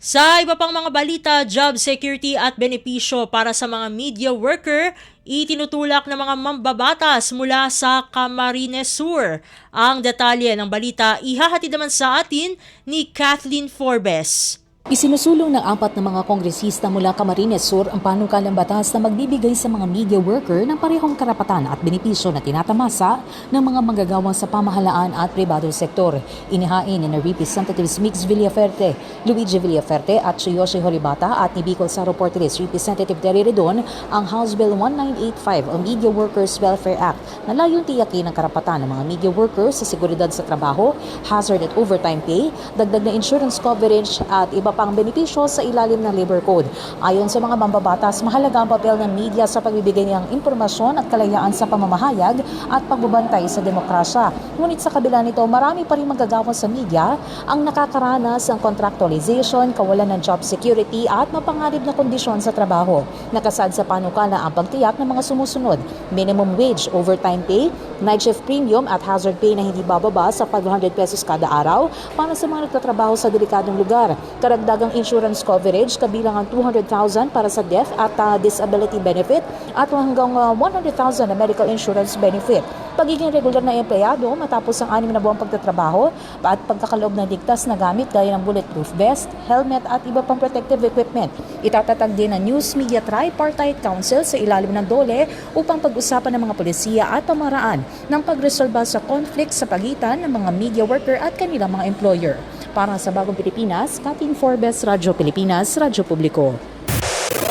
Sa iba pang mga balita, job security at benepisyo para sa mga media worker, itinutulak ng mga mambabatas mula sa Camarines Sur. Ang detalye ng balita ihahatid naman sa atin ni Kathleen Forbes. Isinusulong ng 4 na mga kongresista mula Camarines Sur ang panukalang batas na magbibigay sa mga media worker ng parehong karapatan at benepisyo na tinatamasa ng mga manggagawa sa pamahalaan at pribadong sektor. Inihain ni Representatives Mix Villaferte, Luigi Villaferte at Yoshi Horibata at ni Bicol Saro Porteres Representative Terry Redon ang House Bill 1985 o Media Workers Welfare Act na layong tiyakin ang karapatan ng mga media workers sa seguridad sa trabaho, hazard at overtime pay, dagdag na insurance coverage at iba pang benepisyo sa ilalim ng Labor Code. Ayon sa mga mambabatas, mahalaga ang papel ng media sa pagbibigay ng impormasyon at kalayaan sa pamamahayag at pagbabantay sa demokrasya. Ngunit sa kabila nito, marami pa rin manggagawa sa media ang nakakaranas ng contractualization, kawalan ng job security at mapanganib na kondisyon sa trabaho. Nakasad sa panukala ang pagtiyak ng mga sumusunod: minimum wage, overtime pay, night shift premium at hazard pay na hindi bababa sa 500 pesos kada araw para sa mga nagtatrabaho sa delikadong lugar. Karagdagang insurance coverage kabilang ang 200,000 para sa death at disability benefit at hanggang 100,000 na medical insurance benefit. Pagiging regular na empleyado matapos ang 6 na buwang pagtatrabaho at pagkakaloob ng ligtas na gamit gaya ng bulletproof vest, helmet at iba pang protective equipment. Itatatag din ang News Media Tripartite Council sa ilalim ng DOLE upang pag-usapan ng mga polisiya at pamaraan ng pagresolba sa conflict sa pagitan ng mga media worker at kanilang mga employer. Para sa Bagong Pilipinas, Kathleen Forbes, Radyo Pilipinas, Radyo Publiko.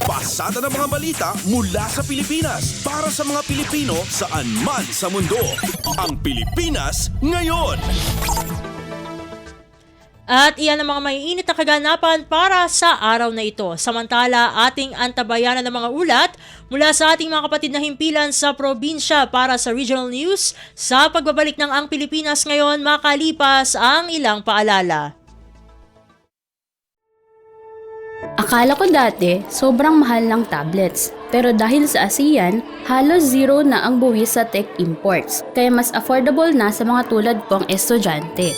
Pasada ng mga balita mula sa Pilipinas para sa mga Pilipino saan man sa mundo. Ang Pilipinas ngayon. At iyan ang mga maiinit na kaganapan para sa araw na ito. Samantala, ating antabayanan ng mga ulat mula sa ating mga kapatid na himpilan sa probinsya para sa regional news sa pagbabalik ng Ang Pilipinas Ngayon makalipas ang ilang paalala. Akala ko dati, sobrang mahal ng tablets. Pero dahil sa ASEAN, halos zero na ang buwis sa tech imports. Kaya mas affordable na sa mga tulad kong estudyante.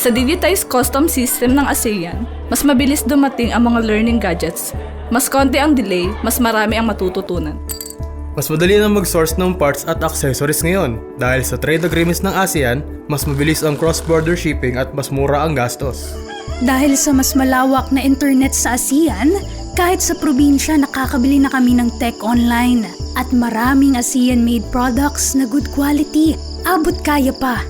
Sa digitized custom system ng ASEAN, mas mabilis dumating ang mga learning gadgets. Mas konti ang delay, mas marami ang matututunan. Mas madali na mag-source ng parts at accessories ngayon. Dahil sa trade agreements ng ASEAN, mas mabilis ang cross-border shipping at mas mura ang gastos. Dahil sa mas malawak na internet sa ASEAN, kahit sa probinsya nakakabili na kami ng tech online. At maraming ASEAN-made products na good quality. Abot kaya pa.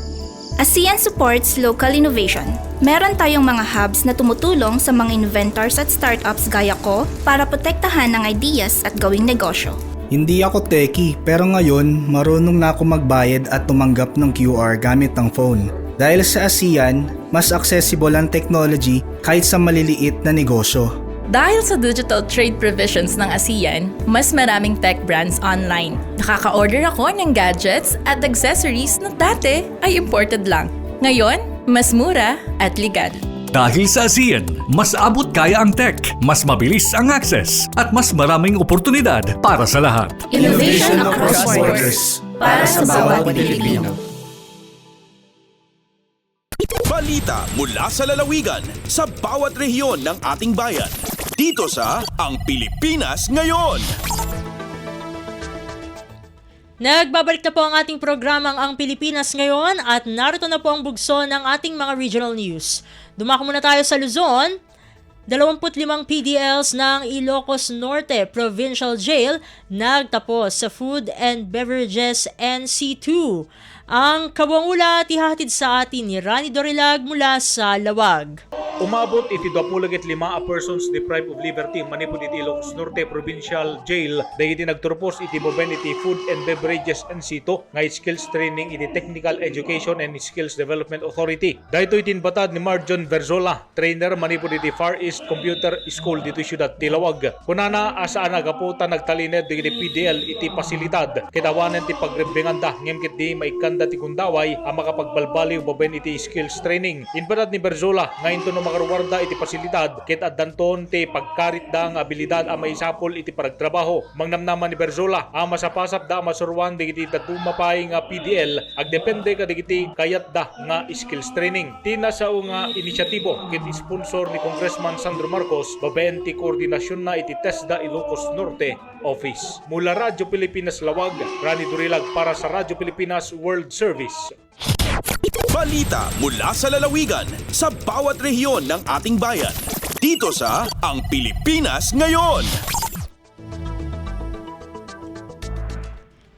ASEAN supports local innovation. Meron tayong mga hubs na tumutulong sa mga inventors at startups gaya ko para protektahan ang ideas at gawing negosyo. Hindi ako techie, pero ngayon marunong na ako magbayad at tumanggap ng QR gamit ang phone. Dahil sa ASEAN, mas accessible ang technology kahit sa maliliit na negosyo. Dahil sa digital trade provisions ng ASEAN, mas maraming tech brands online. Nakaka-order ako ng gadgets at accessories na dati ay imported lang. Ngayon, mas mura at legal. Dahil sa ASEAN, mas abot kaya ang tech, mas mabilis ang access, at mas maraming oportunidad para sa lahat. Innovation across borders para sa bawat Pilipino. Balita mula sa lalawigan sa bawat rehiyon ng ating bayan. Dito sa Ang Pilipinas Ngayon. Nagbabalik na po ang ating programang Ang Pilipinas Ngayon at narito na po ang bugso ng ating mga regional news. Dumako muna tayo sa Luzon. 25 PDLs ng Ilocos Norte Provincial Jail nagtapos sa Food and Beverages NC2. Ang kabuang ulat ihahatid sa atin ni Rani Dorilag mula sa Lawag. Umabot iti 25 a persons deprived of liberty manipod iti Ilocos Norte Provincial Jail dahil iti nagturpos iti moben iti Food and Beverages NC2 nga skills training iti Technical Education and Skills Development Authority. Dahito itinbatad ni Marjon Verzola, trainer manipod iti Far East Computer School dito Siyudad Tilawag. Kunana asaan nagaputa nagtalined iti PDL iti pasilidad kitawanan ti pagrembenganda ngem ket di maikanda ti kundaway ang makapagbalbaliw baben iti skills training. Inbatad ni Verzola nga into no makaruwarda iti pasilidad ket addanton ti pagkarit da nga abilidad a maisapol iti paragtrabaho. Mangnamnaman ni Verzola ang masapasap da masurwan digiti datumapay nga PDL agdepende kadigiti kayat da nga skills training. Tinasao nga inisyatibo ket sponsor ni Congressman Sandro Marcos baben ti koordinasyon na iti TESDA Ilocos Norte Office. Mula Radyo Pilipinas Lawag, Rani Durilag para sa Radyo Pilipinas World Service. Balita mula sa lalawigan sa bawat rehiyon ng ating bayan. Dito sa Ang Pilipinas Ngayon.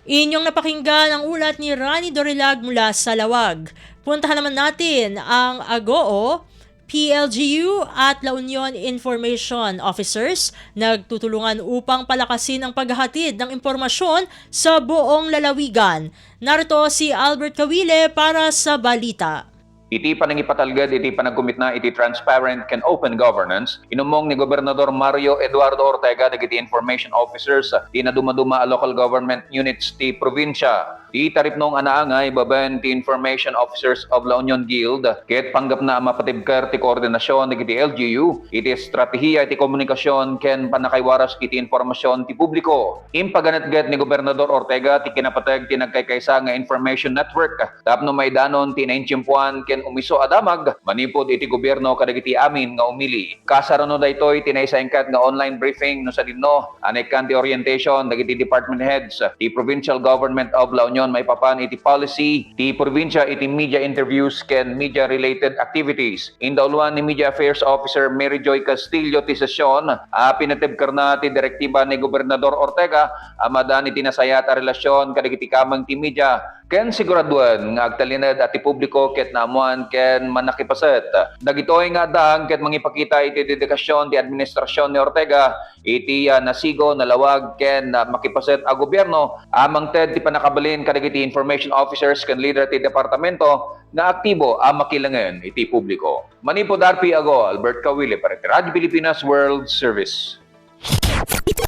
Inyong napakinggan ang ulat ni Rani Dorilag mula sa Lawag. Puntahan naman natin ang Agoo, PLGU at La Union Information Officers nagtutulungan upang palakasin ang paghahatid ng impormasyon sa buong lalawigan. Narito si Albert Kawile para sa balita. Iti panangipatalgad, iti panagkumitna, iti transparent and open governance. Inumong ni Gobernador Mario Eduardo Ortega, dagiti information officers, di na dumaduma a local government units ti probinsya. Di tarip nung anaangay, baban ti information officers of La Union Guild, ket panggap na mapatibkar ti koordinasyon dagiti LGU, iti estratehiya iti komunikasyon ken panakaywaras iti informasyon ti publiko. Impaganatgat ni Gobernador Ortega ti kinapatag ti nagkaykaysa nga information network. Tapno may danon ti nainchimpuan ken umiso adamag, manipod iti gobyerno kadagiti amin nga umili. Kasarano daytoy tinaysaingkat nga online briefing no sa dinno, anekan ti orientation dagiti department heads, ti provincial government of La Union may papan iti policy, ti probinsya iti media interviews ken media related activities. Indauluan ni Media Affairs Officer Mary Joy Castillo ti sesyon, pinatibkar na ti direktiba ni Gobernador Ortega, amadan iti nasayat a relasyon kadagiti kamang ti media ken siguraduan nga agtalinad at ipubliko ket naamuan ken manakipaset. Dagitoy nga dahang ket mangipakita iti dedikasyon di administrasyon ni Ortega iti nasigo nalawag ken makipaset a gobyerno amang ted ti panakabalin kadagiti information officers ken leader ti departamento nga aktibo a makilangen iti publiko. Manipod RP Ago, Albert Kawili para ti Radyo Pilipinas World Service.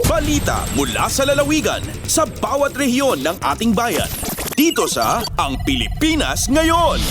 Balita mula sa lalawigan sa bawat rehiyon ng ating bayan. Dito sa Ang Pilipinas Ngayon.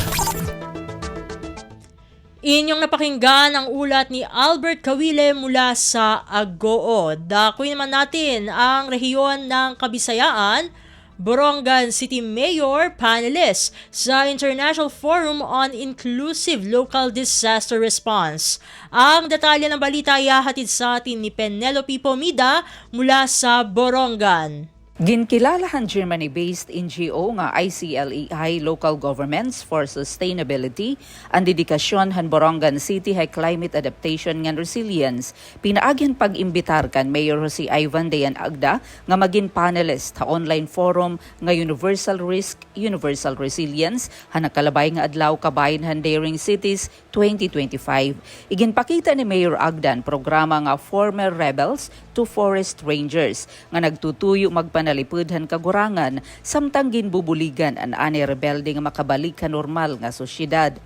Inyong napakinggan ang ulat ni Albert Kawile mula sa Agoo. Dakoy naman natin ang rehiyon ng Kabisayaan. Borongan City Mayor panelist sa International Forum on Inclusive Local Disaster Response. Ang detalye ng balita ay hahatid sa atin ni Penelope Pomida mula sa Borongan. Ginkilalahan Germany-based NGO nga ICLEI Local Governments for Sustainability ang dedikasyon han Borongan City hay Climate Adaptation and Resilience. Pinaagyan pag-imbitar kan Mayor Jose Ivan Dayan Agda nga maging panelist ha online forum nga Universal Risk, Universal Resilience ha nakalabay nga adlaw kabayan han Daring Cities 2025. Iginpakita ni Mayor Agdan programa nga Former Rebels to Forest Rangers nga nagtutuyo magpanalipudhan kagurangan samtang ginbubuligan an ani rebelde nga makabalik ka normal nga sosyedad.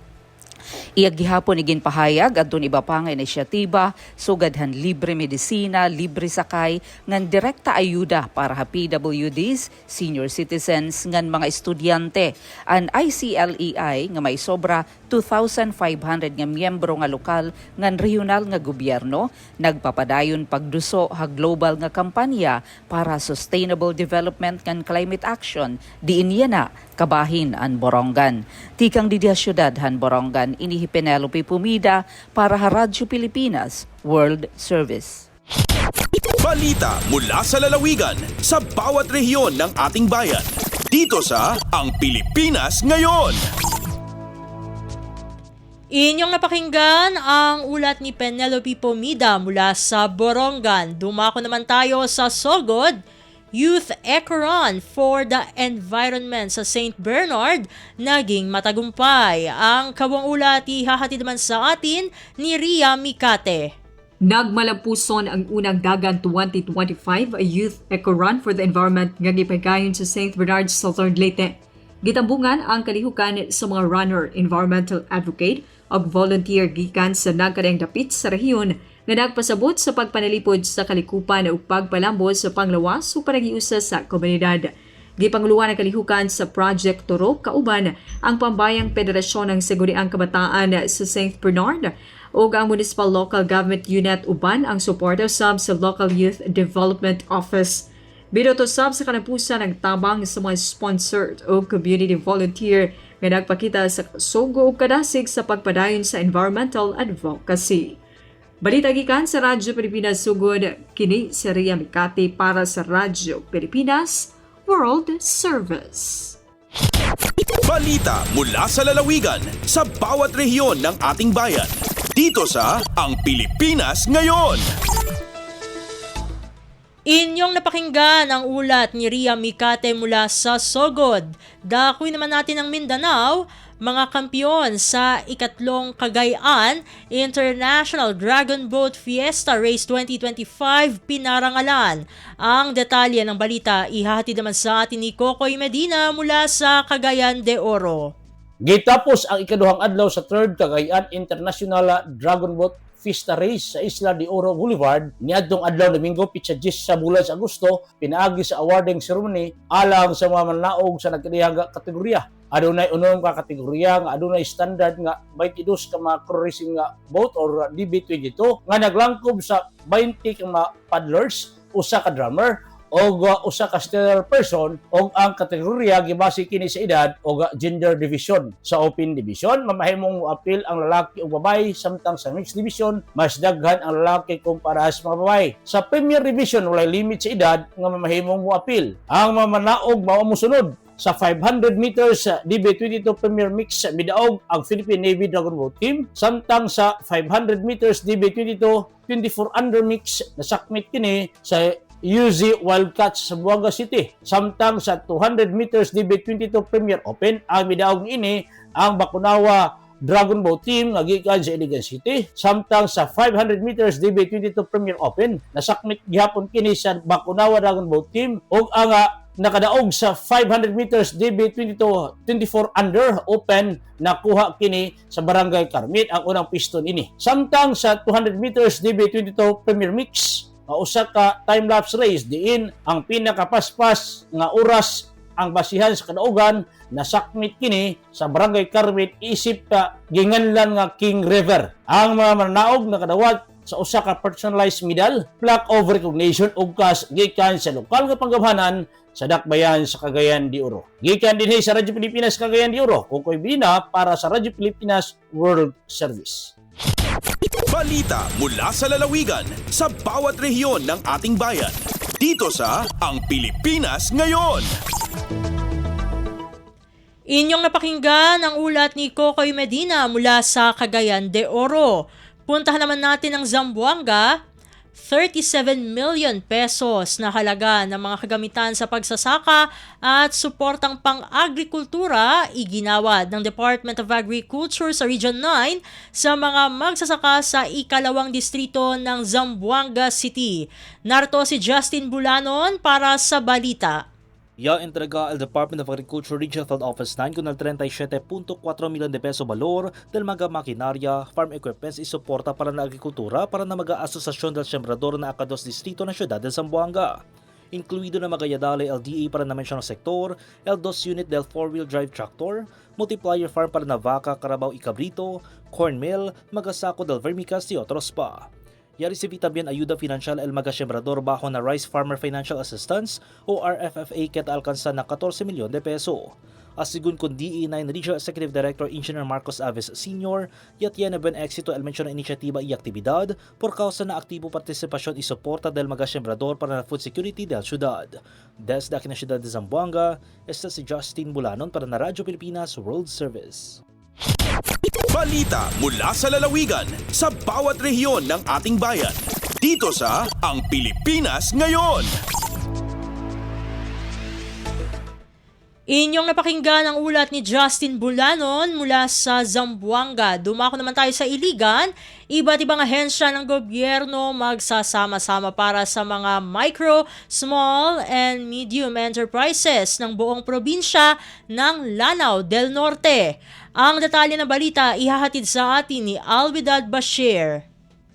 Iagihapon igin pahayag adton iba pa nga inisyatiba sugadhan libre medisina, libre sakay ngan direkta ayuda para ha PWDs, senior citizens ngan mga estudyante. An ICLEI nga may sobra 2,500 nga miyembro nga lokal ngan regional nga gobyerno nagpapadayon pagduso ha global nga kampanya para sustainable development ngan climate action diin yana kabahin an Borongan. Tikang didiya syudad han Borongan inihi Penelope Pumida para ha Radyo Pilipinas World Service. Balita mula sa lalawigan sa bawat rehiyon ng ating bayan. Dito sa Ang Pilipinas Ngayon. Inyong napakinggan ang ulat ni Penelope Pomida mula sa Borongan. Dumako naman tayo sa Sogod. Youth Eco-Run for the Environment sa St. Bernard naging matagumpay. Ang kawang ulat ihahatid naman sa atin ni Ria Mikate. Nagmalampuson ang unang Dagan 2025 Youth Eco-Run for the Environment nga gipagayon sa St. Bernard, Southern Leyte. Gitambungan ang kalihukan sa mga runner, environmental advocate ug volunteer gikan sa nagkadayang dapit sa rehiyon nga nagpasabot sa pagpanalipod sa kalikupan ug pagpalambos sa panglawas o panagiusa sa komunidad. Gipanguluan ang kalihukan sa Project Turo kauban ang Pambayang Federasyon ng Seguriang Kabataan sa St. Bernard ug ang Municipal Local Government Unit uban ang suporta sab sa Local Youth Development Office. Binuto sab sa kanapusan ng tabang sa mga sponsored o community volunteer nga nagpakita sa sugo ug kadasig sa pagpadayon sa environmental advocacy. Balita gikan sa Radyo Pilipinas sugod kini si Ria Mikati para sa Radyo Pilipinas World Service. Balita mula sa lalawigan sa bawat rehiyon ng ating bayan. Dito sa Ang Pilipinas Ngayon. Inyong napakinggan ang ulat ni Ria Mikate mula sa Sogod. Dakoy naman natin ang Mindanao, mga kampiyon sa ikatlong Cagayan International Dragon Boat Fiesta Race 2025 pinarangalan. Ang detalye ng balita ihahatid naman sa atin ni Kokoy Medina mula sa Cagayan de Oro. Gitapos ang ikaduhang adlaw sa 3rd Cagayan International Dragon Boat Fiesta Race sa Isla de Oro Boulevard niadtong adlaw Domingo pitsa 10 sa bulan sa Agosto pinaagi sa awarding ceremony alang sa mga mananaog sa nagkadihang kategorya. Adunay unom ka kategorya nga adunay standard nga 22 ka mga cruising nga boat or DB22 nga naglangkob sa 20 ka mga paddlers, usa ka drummer o usa ka stellar person o ang kategorya gibase kini sa edad o gender division. Sa open division mamahimong apil ang lalaki o babae samtang sa mixed division mas daghan ang lalaki kumpara sa mga babae. Sa premier division walay limit sa edad nga mamahimong apil. Ang mamanaog mao mosunod sa 500 meters DB22 Premier Mix midaog ang Philippine Navy Dragon Boat Team samtang sa 500 meters DB22 24 under mix nasakmit kini sa UZ Wildcats sa Buanga City. Samtang sa 200 meters DB22 Premier Open, ang midaog ini ang Bakunawa Dragon Boat Team nga gikan sa Iligan City. Samtang sa 500 meters DB22 Premier Open, nasakmit gihapon kini sa Bakunawa Dragon Boat Team ug ang nakadaog sa 500 meters DB22 24 under open nakuha kini sa Barangay Carmit ang unang piston ini. Samtang sa 200 meters DB22 Premier Mix, usa ka time-lapse race diin ang pinakapaspas nga oras ang basihan sa kadaugan nasakmit kini sa Barangay Carmit isip ka ginganlan nga King River. Ang mga mananaog nakadawat sa usa ka personalized medal, plaque of recognition ug kas gikan sa lokal nga panggamhanan sa Dakbayan sa Cagayan de Oro. Gikan dinhi sa Radyo Pilipinas Cagayan de Oro, Kukoy Bina para sa Radyo Pilipinas World Service. Balita mula sa lalawigan sa bawat rehiyon ng ating bayan. Dito sa Ang Pilipinas Ngayon. Inyong napakinggan ang ulat ni Kokoy Medina mula sa Cagayan de Oro. Puntahan naman natin ang Zamboanga. 37 million pesos na halaga ng mga kagamitan sa pagsasaka at suportang pang-agrikultura iginawad ng Department of Agriculture sa Region 9 sa mga magsasaka sa ikalawang distrito ng Zamboanga City. Narito si Justin Bulanon para sa balita. Entrega el Department of Agriculture Regional Field Office 9 con el 37.4 milyon de peso valor del mga makinarya, farm equipments y soporta para na agrikultura para na mag-aasosasyon del sembrador na akados distrito ng siyudad del Zamboanga. Incluido na magayadale LDA para na mensyonang sektor, L2 unit del 4-wheel drive tractor, multiplier farm para na vaca, carabao y cabrito, corn mill, magasako del vermicast y otros pa. Ya recibí también ayuda financial el magasembrador bajo na Rice Farmer Financial Assistance o RFFA que alcanza na 14 milyon de peso. Asigun con DE9 Regional Executive Director Engineer Marcos Aves Sr., ya tiene buen éxito el mencionada iniciativa y actividad por causa na aktibo partisipasyon y soporta del magasembrador para la food security del ciudad. Desde aquí na siyudad de Zamboanga, este si Justin Bulanon para na Radyo Pilipinas World Service. Balita mula sa lalawigan sa bawat rehiyon ng ating bayan. Dito sa Ang Pilipinas Ngayon. Inyong napakinggan ang ulat ni Justin Bulanon mula sa Zamboanga. Dumako naman tayo sa Iligan. Iba't ibang ahensya ng gobyerno magsasama-sama para sa mga micro, small, and medium enterprises ng buong probinsya ng Lanao del Norte. Ang detalye ng balita ihahatid sa atin ni Alvidad Bashir.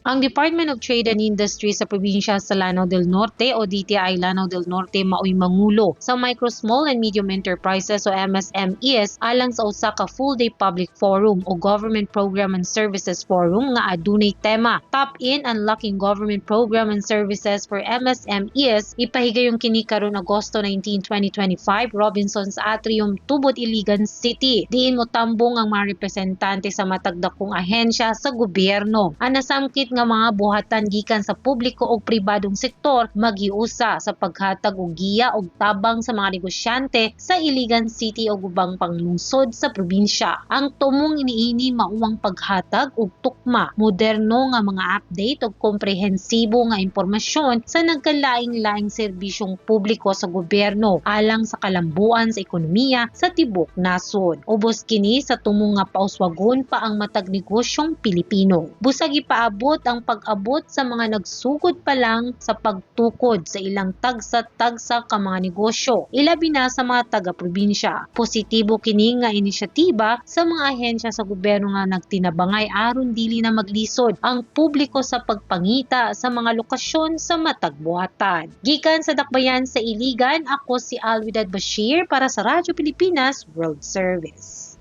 Ang Department of Trade and Industry sa probinsya sa Lanao del Norte o DTI Lanao del Norte maoy mangulo sa Micro, Small and Medium Enterprises o MSMEs alang sa usa ka full-day public forum o Government Program and Services Forum nga adunay tema Top in Unlocking Government Program and Services for MSMEs ipahigayong kini karon Agosto 19, 2025 Robinson's Atrium, Tubod, Iligan City. Diin mo tambong ang mga representante sa matagdakong ahensya sa gobyerno. Anasamkit nga mga buhatan gikan sa publiko o pribadong sektor magiusa sa paghatag og giya og tabang sa mga negosyante sa Iligan City o ubang panglungsod sa probinsya. Ang tumong iniini mauwang paghatag og tukma, moderno nga mga update og komprehensibo nga impormasyon sa nagkalaing-laing serbisyong publiko sa gobyerno alang sa kalambuan sa ekonomiya sa tibok nasod. Ubos kini sa tumong nga pauswagon pa ang matag negosyong Pilipino. Busag ipaabot ang pag-abot sa mga nagsugod pa lang sa pagtukod sa ilang tagsa-tagsa ka mga negosyo, ilabi na sa mga taga-probinsya. Positibo kini nga inisyatiba sa mga ahensya sa gobyerno nga nagtinabangay aron dili na maglisod ang publiko sa pagpangita sa mga lokasyon sa matag buhatan. Gikan sa Dakbayan sa Iligan, ako si Alvidad Bashir para sa Radyo Pilipinas World Service.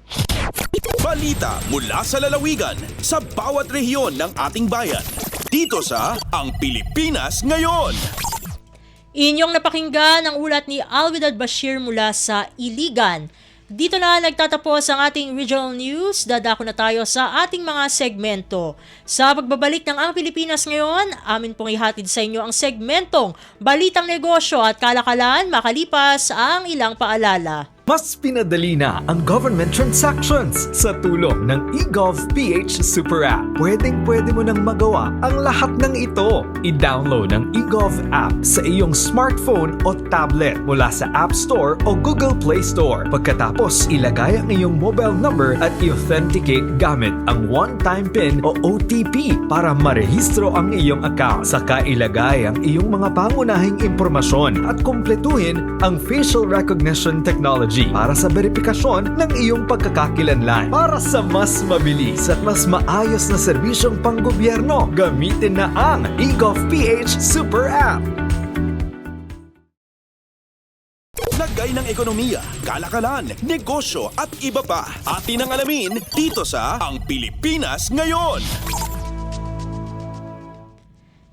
Balita mula sa lalawigan sa bawat rehiyon ng ating bayan. Dito sa Ang Pilipinas Ngayon. Inyong napakinggan ang ulat ni Alvidad Bashir mula sa Iligan. Dito na nagtatapos ang ating regional news. Dadako na tayo sa ating mga segmento. Sa pagbabalik ng Ang Pilipinas Ngayon, amin pong ihatid sa inyo ang segmentong Balitang Negosyo at Kalakalan makalipas ang ilang paalala. Mas pinadali na ang government transactions sa tulong ng eGovPH Super App. Pwedeng-pwede mo nang magawa ang lahat ng ito. I-download ang eGov app sa iyong smartphone o tablet mula sa App Store o Google Play Store. Pagkatapos, ilagay ang iyong mobile number at i-authenticate gamit ang one-time PIN o OTP para marehistro ang iyong account. Saka ilagay ang iyong mga pangunahing impormasyon at kumpletuhin ang facial recognition technology para sa verifikasyon ng iyong pagkakakilanlan. Para sa mas mabilis at mas maayos na serbisyong panggobyerno, gamitin na ang eGovPH Super App. Lagay ng ekonomiya, kalakalan, negosyo at iba pa. Atin ang alamin dito sa Ang Pilipinas Ngayon.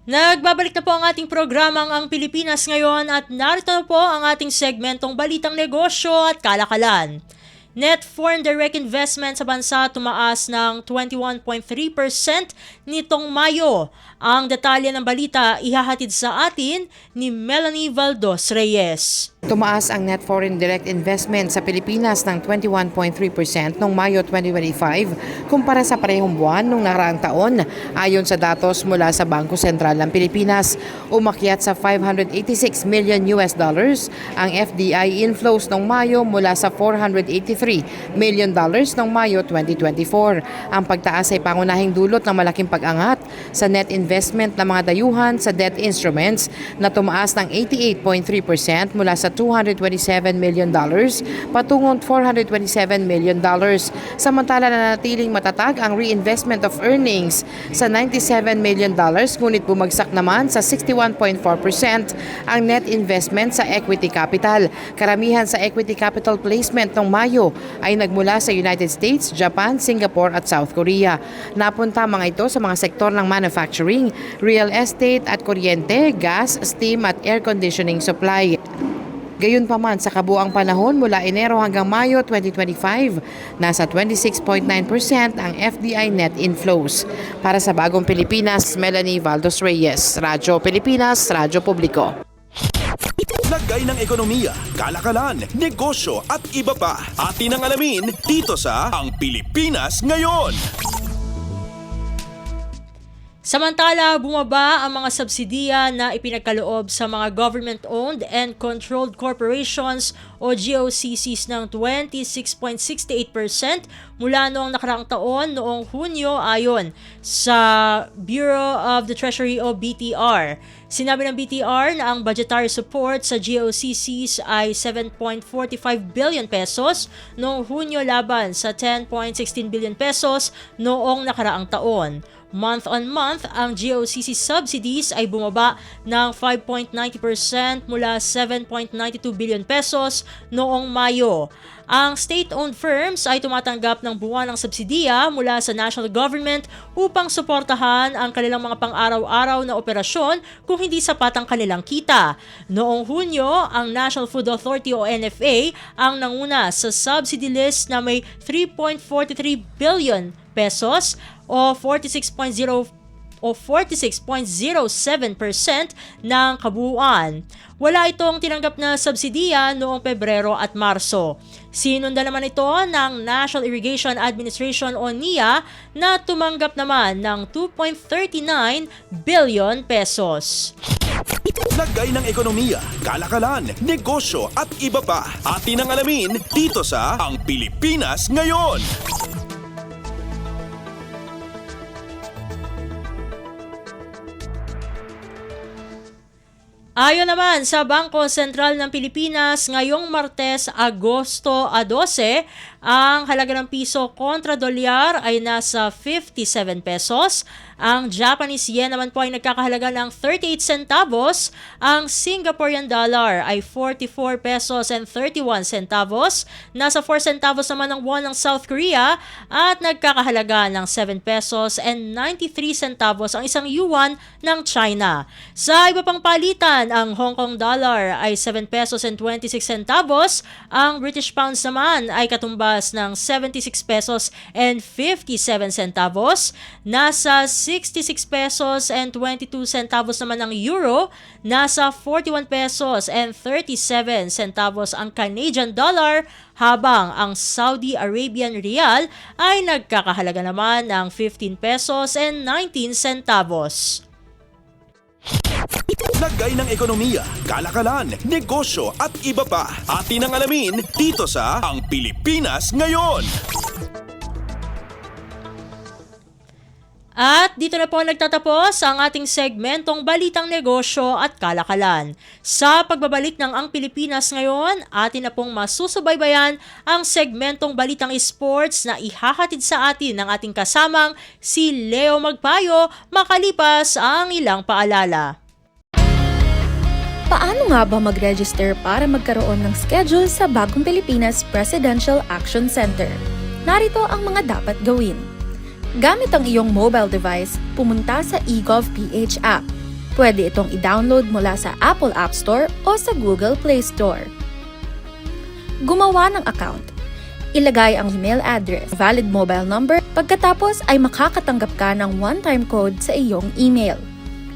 Nagbabalik na po ang ating programang Ang Pilipinas Ngayon at narito na po ang ating segmentong Balitang Negosyo at Kalakalan. Net foreign direct investment sa bansa tumaas ng 21.3% nitong Mayo. Ang detalye ng balita ihahatid sa atin ni Melanie Valdos Reyes. Tumaas ang net foreign direct investment sa Pilipinas ng 21.3% noong Mayo 2025 kumpara sa parehong buwan noong nakaraang taon. Ayon sa datos mula sa Bangko Sentral ng Pilipinas, umakyat sa $586 million ang FDI inflows noong Mayo mula sa $483 million noong Mayo 2024. Ang pagtaas ay pangunahing dulot ng malaking pag-angat sa net investment ng mga dayuhan sa debt instruments na tumaas ng 88.3% mula sa $227 million patungong $427 million. Samantala nanatiling matatag ang reinvestment of earnings sa $97 million ngunit bumagsak naman sa 61.4% ang net investment sa equity capital. Karamihan sa equity capital placement noong Mayo ay nagmula sa United States, Japan, Singapore at South Korea. Napunta mga ito sa mga sektor ng manufacturing, real estate at kuryente, gas, steam at air conditioning supply. Gayunpaman sa kabuang panahon mula Enero hanggang Mayo 2025, nasa 26.9% ang FDI net inflows. Para sa Bagong Pilipinas, Melanie Valdos Reyes, Radyo Pilipinas, Radyo Publiko. Lagay ng ekonomiya, kalakalan, negosyo at iba pa. Atin ang alamin dito sa Ang Pilipinas Ngayon. Samantala, bumaba ang mga subsidiya na ipinagkaloob sa mga government-owned and controlled corporations o GOCCs ng 26.68% mula noong nakaraang taon noong Hunyo ayon sa Bureau of the Treasury o BTR. Sinabi ng BTR na ang budgetary support sa GOCCs ay 7.45 billion pesos noong Hunyo laban sa 10.16 billion pesos noong nakaraang taon. Month-on-month, ang GOCC subsidies ay bumaba ng 5.90% mula 7.92 billion pesos noong Mayo. Ang state-owned firms ay tumatanggap ng buwan ng subsidiya mula sa national government upang suportahan ang kanilang mga pang-araw-araw na operasyon kung hindi sapat ang kanilang kita. Noong Hunyo, ang National Food Authority o NFA ang nanguna sa subsidy list na may 3.43 billion pesos o 46.07% ng kabuuan. Wala itong tinanggap na subsidiya noong Pebrero at Marso. Sinundan naman ito ng National Irrigation Administration o NIA na tumanggap naman ng 2.39 billion pesos. Lagay ng ekonomiya, kalakalan, negosyo at iba pa. Atin ang alamin dito sa Ang Pilipinas Ngayon. Ayon naman sa Bangko Sentral ng Pilipinas, ngayong Martes, Agosto 12, ang halaga ng piso kontra dolyar ay nasa 57 pesos. Ang Japanese yen naman po ay nagkakahalaga ng 38 centavos. Ang Singaporean dollar ay 44 pesos and 31 centavos. Nasa 4 centavos naman ang won ng South Korea at nagkakahalaga ng 7 pesos and 93 centavos ang isang yuan ng China. Sa iba pang palitan, ang Hong Kong dollar ay 7 pesos and 26 centavos. Ang British pounds naman ay katumbas lumilipas ng 76 pesos and 57 centavos. Nasa 66 pesos and 22 centavos naman ang euro. Nasa 41 pesos and 37 centavos ang Canadian dollar, habang ang Saudi Arabian Riyal ay nagkakahalaga naman ng 15 pesos and 19 centavos. Lagay ng ekonomiya, kalakalan, negosyo at iba pa. Atin ang alamin dito sa Ang Pilipinas Ngayon. At dito na po nagtatapos ang ating segmentong Balitang Negosyo at Kalakalan. Sa pagbabalik ng Ang Pilipinas Ngayon, atin na pong masusubaybayan ang segmentong Balitang Sports na ihahatid sa atin ng ating kasamang si Leo Magpayo makalipas ang ilang paalala. Paano nga ba mag-register para magkaroon ng schedule sa Bagong Pilipinas Presidential Action Center? Narito ang mga dapat gawin. Gamit ang iyong mobile device, pumunta sa eGovPH app. Pwede itong i-download mula sa Apple App Store o sa Google Play Store. Gumawa ng account. Ilagay ang email address, valid mobile number, pagkatapos ay makakatanggap ka ng one-time code sa iyong email.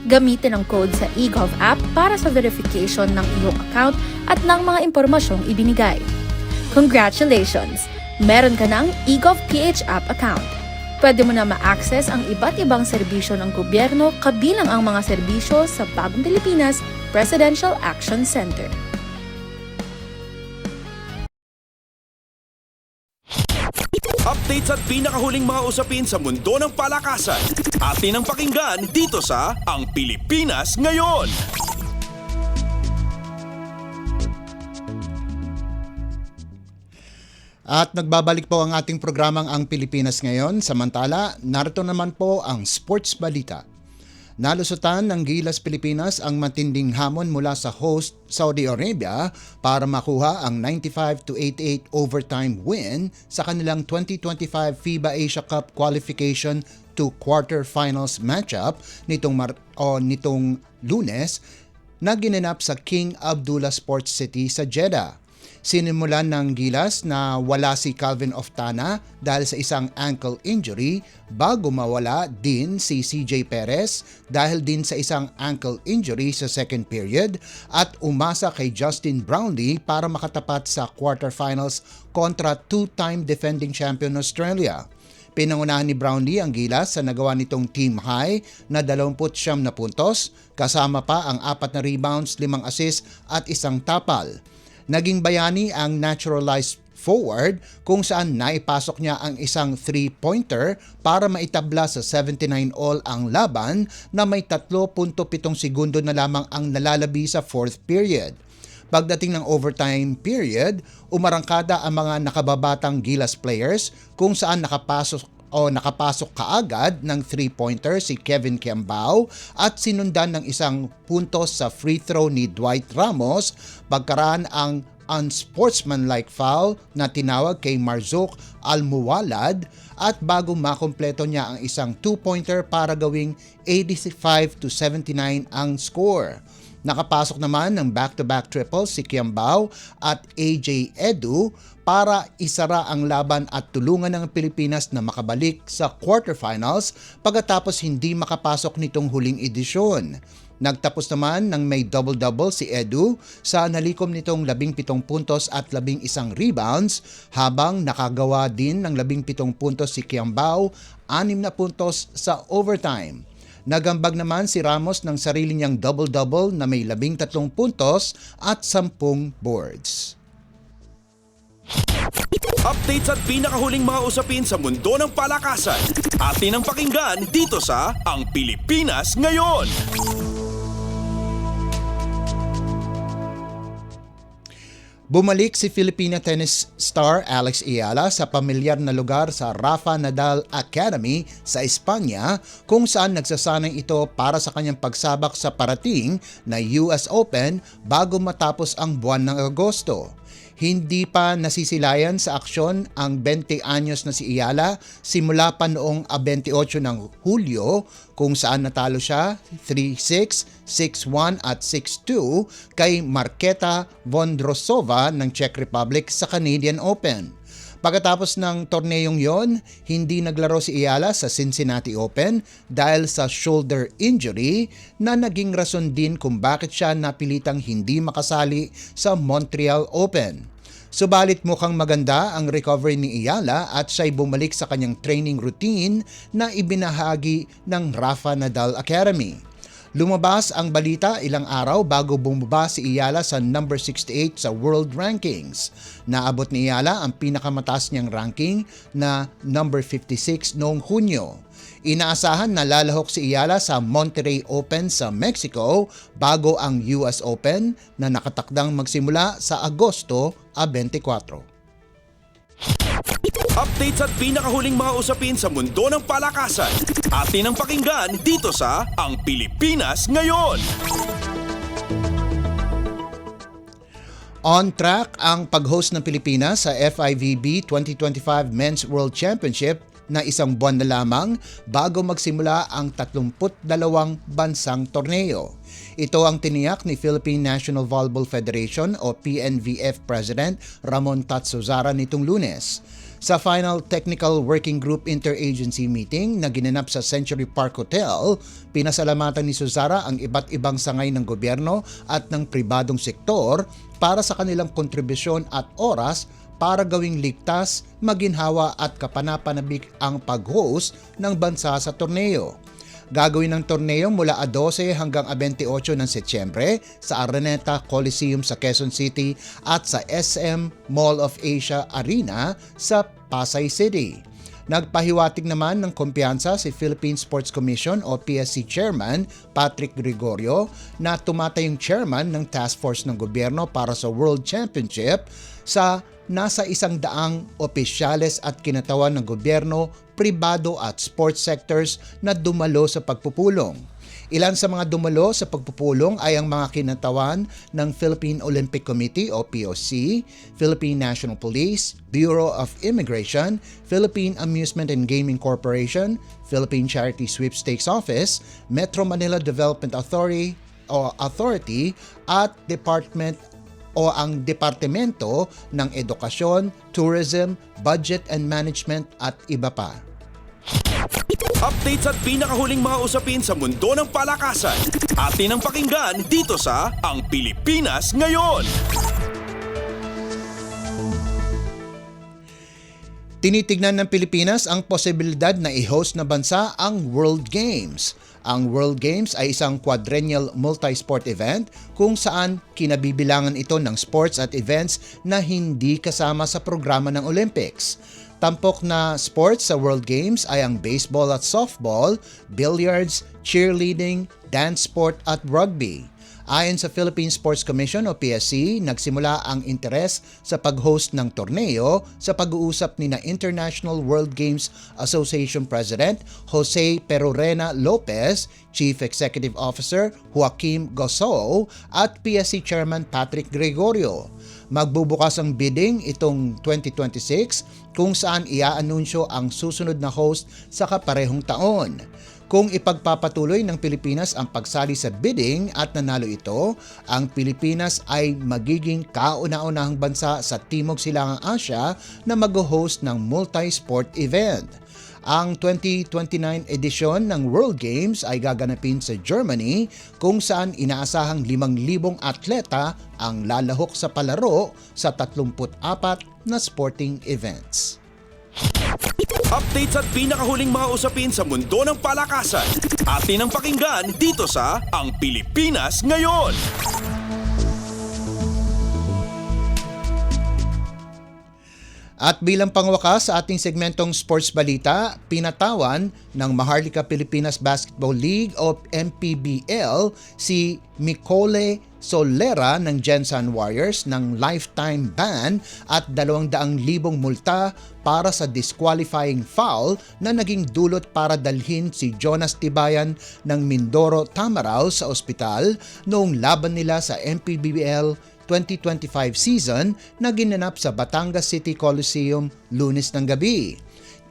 Gamitin ang code sa eGov app para sa verification ng iyong account at ng mga impormasyong ibinigay. Congratulations! Meron ka ng eGovPH app account. Pwede mo na ma-access ang iba't ibang serbisyo ng gobyerno kabilang ang mga serbisyo sa Bagong Pilipinas Presidential Action Center. Updates at pinakahuling mga usapin sa mundo ng palakasan. Atin ang pakinggan dito sa Ang Pilipinas Ngayon. At nagbabalik po ang ating programang Ang Pilipinas Ngayon. Samantala, narito naman po ang sports balita. Nalusutan ng Gilas Pilipinas ang matinding hamon mula sa host Saudi Arabia para makuha ang 95-88 overtime win sa kanilang 2025 FIBA Asia Cup qualification to quarterfinals matchup nitong Lunes na ginanap sa King Abdullah Sports City sa Jeddah. Sinimulan ng Gilas na wala si Calvin Oftana dahil sa isang ankle injury bago mawala din si CJ Perez dahil din sa isang ankle injury sa second period at umasa kay Justin Brownlee para makatapat sa quarterfinals kontra two-time defending champion Australia. Pinangunahan ni Brownlee ang Gilas sa nagawa nitong team high na 29 na puntos, kasama pa ang 4 na rebounds, 5 assists at isang tapal. Naging bayani ang naturalized forward kung saan naipasok niya ang isang 3-pointer para maitabla sa 79 all ang laban na may 3.7 segundo na lamang ang nalalabi sa fourth period. Pagdating ng overtime period, umarangkada ang mga nakababatang Gilas players kung saan nakapasok kaagad ng 3-pointer si Kevin Kiambao at sinundan ng isang puntos sa free throw ni Dwight Ramos pagkaraan ang unsportsmanlike foul na tinawag kay Marzouk Almuwalad at bago makompleto niya ang isang 2-pointer para gawing 85-79 ang score. Nakapasok naman ng back-to-back triples si Kiambao at AJ Edu para isara ang laban at tulungan ng Pilipinas na makabalik sa quarterfinals pagkatapos hindi makapasok nitong huling edisyon. Nagtapos naman ng may double-double si Edu sa nalikom nitong 17 puntos at 11 rebounds habang nakagawa din ng 17 puntos si Kiambao, 6 na puntos sa overtime. Nagambag naman si Ramos ng sarili niyang double-double na may 13 puntos at 10 boards. Updates at pinakahuling mga usapin sa mundo ng palakasan. Atin ang pakinggan dito sa Ang Pilipinas Ngayon. Bumalik si Filipina tennis star Alex Ayala sa pamilyar na lugar sa Rafa Nadal Academy sa Espanya kung saan nagsasanay ito para sa kanyang pagsabak sa parating na US Open bago matapos ang buwan ng Agosto. Hindi pa nasisilayan sa aksyon ang 20 anyos na si Ayala simula pa noong 28 ng Hulyo kung saan natalo siya 3-6, 6-1 at 6-2 kay Marketa Vondrosova ng Czech Republic sa Canadian Open. Pagkatapos ng torneyong yon, hindi naglaro si Ayala sa Cincinnati Open dahil sa shoulder injury na naging rason din kung bakit siya napilitang hindi makasali sa Montreal Open. Subalit mukhang maganda ang recovery ni Ayala at siya'y bumalik sa kanyang training routine na ibinahagi ng Rafa Nadal Academy. Lumabas ang balita ilang araw bago bumaba si Ayala sa number 68 sa world rankings. Naabot ni Ayala ang pinakamataas niyang ranking na number 56 noong Hunyo. Inaasahan na lalahok si Ayala sa Monterrey Open sa Mexico bago ang US Open na nakatakdang magsimula sa Agosto 24. Updates at pinakahuling mga usapin sa mundo ng palakasan. Atin ang pakinggan dito sa Ang Pilipinas Ngayon. On track ang pag-host ng Pilipinas sa FIVB 2025 Men's World Championship na isang buwan na lamang bago magsimula ang 32 bansang torneo. Ito ang tiniyak ni Philippine National Volleyball Federation o PNVF President Ramon Tatsuzara nitong Lunes. Sa final Technical Working Group Interagency Meeting na ginanap sa Century Park Hotel, pinasalamatan ni Suzara ang iba't ibang sangay ng gobyerno at ng pribadong sektor para sa kanilang kontribusyon at oras para gawing ligtas, maginhawa at kapanapanabik ang pag-host ng bansa sa torneo. Gagawin ng torneo mula 12 hanggang 28 ng Setyembre sa Araneta Coliseum sa Quezon City at sa SM Mall of Asia Arena sa Pasay City. Nagpahiwatig naman ng kumpiyansa si Philippine Sports Commission o PSC Chairman Patrick Gregorio na tumatayong chairman ng task force ng gobyerno para sa World Championship sa nasa 100 opisyales at kinatawan ng gobyerno, pribado at sports sectors na dumalo sa pagpupulong. Ilan sa mga dumalo sa pagpupulong ay ang mga kinatawan ng Philippine Olympic Committee o POC, Philippine National Police, Bureau of Immigration, Philippine Amusement and Gaming Corporation, Philippine Charity Sweepstakes Office, Metro Manila Development Authority at ang Departamento ng Edukasyon, Tourism, Budget and Management at iba pa. Updates at pinakahuling mga usapin sa mundo ng palakasan. Atin ang pakinggan dito sa Ang Pilipinas Ngayon. Tinitignan ng Pilipinas ang posibilidad na i-host na bansa ang World Games. Ang World Games ay isang quadrennial multi-sport event kung saan kinabibilangan ito ng sports at events na hindi kasama sa programa ng Olympics. Tampok na sports sa World Games ay ang baseball at softball, billiards, cheerleading, dance sport at rugby. Ayon sa Philippine Sports Commission o PSC, nagsimula ang interes sa pag-host ng torneo sa pag-uusap ni na International World Games Association President Jose Perurena Lopez, Chief Executive Officer Joaquim Goso at PSC Chairman Patrick Gregorio. Magbubukas ang bidding itong 2026 kung saan iaanunsyo ang susunod na host sa kaparehong taon. Kung ipagpapatuloy ng Pilipinas ang pagsali sa bidding at nanalo ito, ang Pilipinas ay magiging kauna-unahang bansa sa Timog Silangang Asya na mag-host ng multi-sport event. Ang 2029 edisyon ng World Games ay gaganapin sa Germany kung saan inaasahang 5,000 atleta ang lalahok sa palaro sa 34 na sporting events. Updates at pinakahuling mga usapin sa mundo ng palakasan. Atin ang pakinggan dito sa Ang Pilipinas Ngayon. At bilang pangwakas sa ating segmentong sports balita, pinatawan ng Maharlika Pilipinas Basketball League o MPBL si Micole Solera ng Gensan Warriors ng lifetime ban at 200,000 multa para sa disqualifying foul na naging dulot para dalhin si Jonas Tibayan ng Mindoro Tamaraw sa ospital noong laban nila sa MPBL 2025 season na ginanap sa Batangas City Coliseum Lunes ng gabi.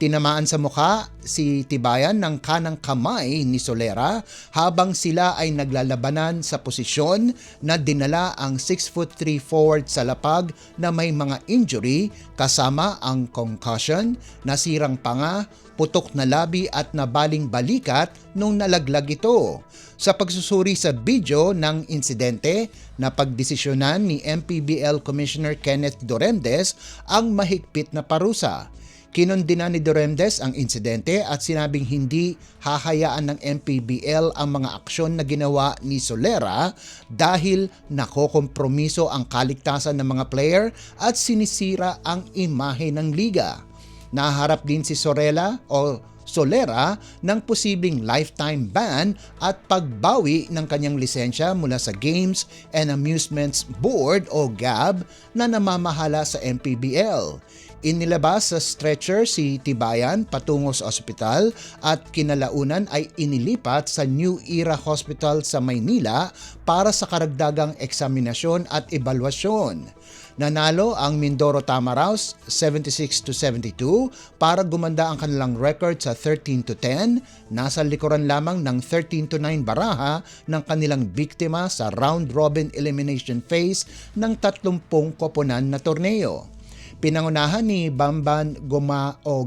Tinamaan sa mukha si Tibayan ng kanang kamay ni Solera habang sila ay naglalabanan sa posisyon na dinala ang 6'3" forward sa lapag na may mga injury kasama ang concussion, nasirang panga, putok na labi at nabaling balikat nung nalaglag ito. Sa pagsusuri sa video ng insidente, napagdesisyonan ni MPBL Commissioner Kenneth Doremdes ang mahigpit na parusa. Kinundina ni Doremdes ang insidente at sinabing hindi hahayaan ng MPBL ang mga aksyon na ginawa ni Solera dahil nakokompromiso ang kaligtasan ng mga player at sinisira ang imahe ng liga. Naharap din si Solera ng posibleng lifetime ban at pagbawi ng kanyang lisensya mula sa Games and Amusements Board o GAB na namamahala sa MPBL. Inilabas sa stretcher si Tibayan patungo sa ospital at kinalaunan ay inilipat sa New Era Hospital sa Maynila para sa karagdagang eksaminasyon at ebalwasyon. Nanalo ang Mindoro Tamaraws 76-72 para gumanda ang kanilang record sa 13-10, nasa likuran lamang ng 13-9 baraha ng kanilang biktima sa round-robin elimination phase ng 30 koponan na torneo. Pinangunahan ni Bamban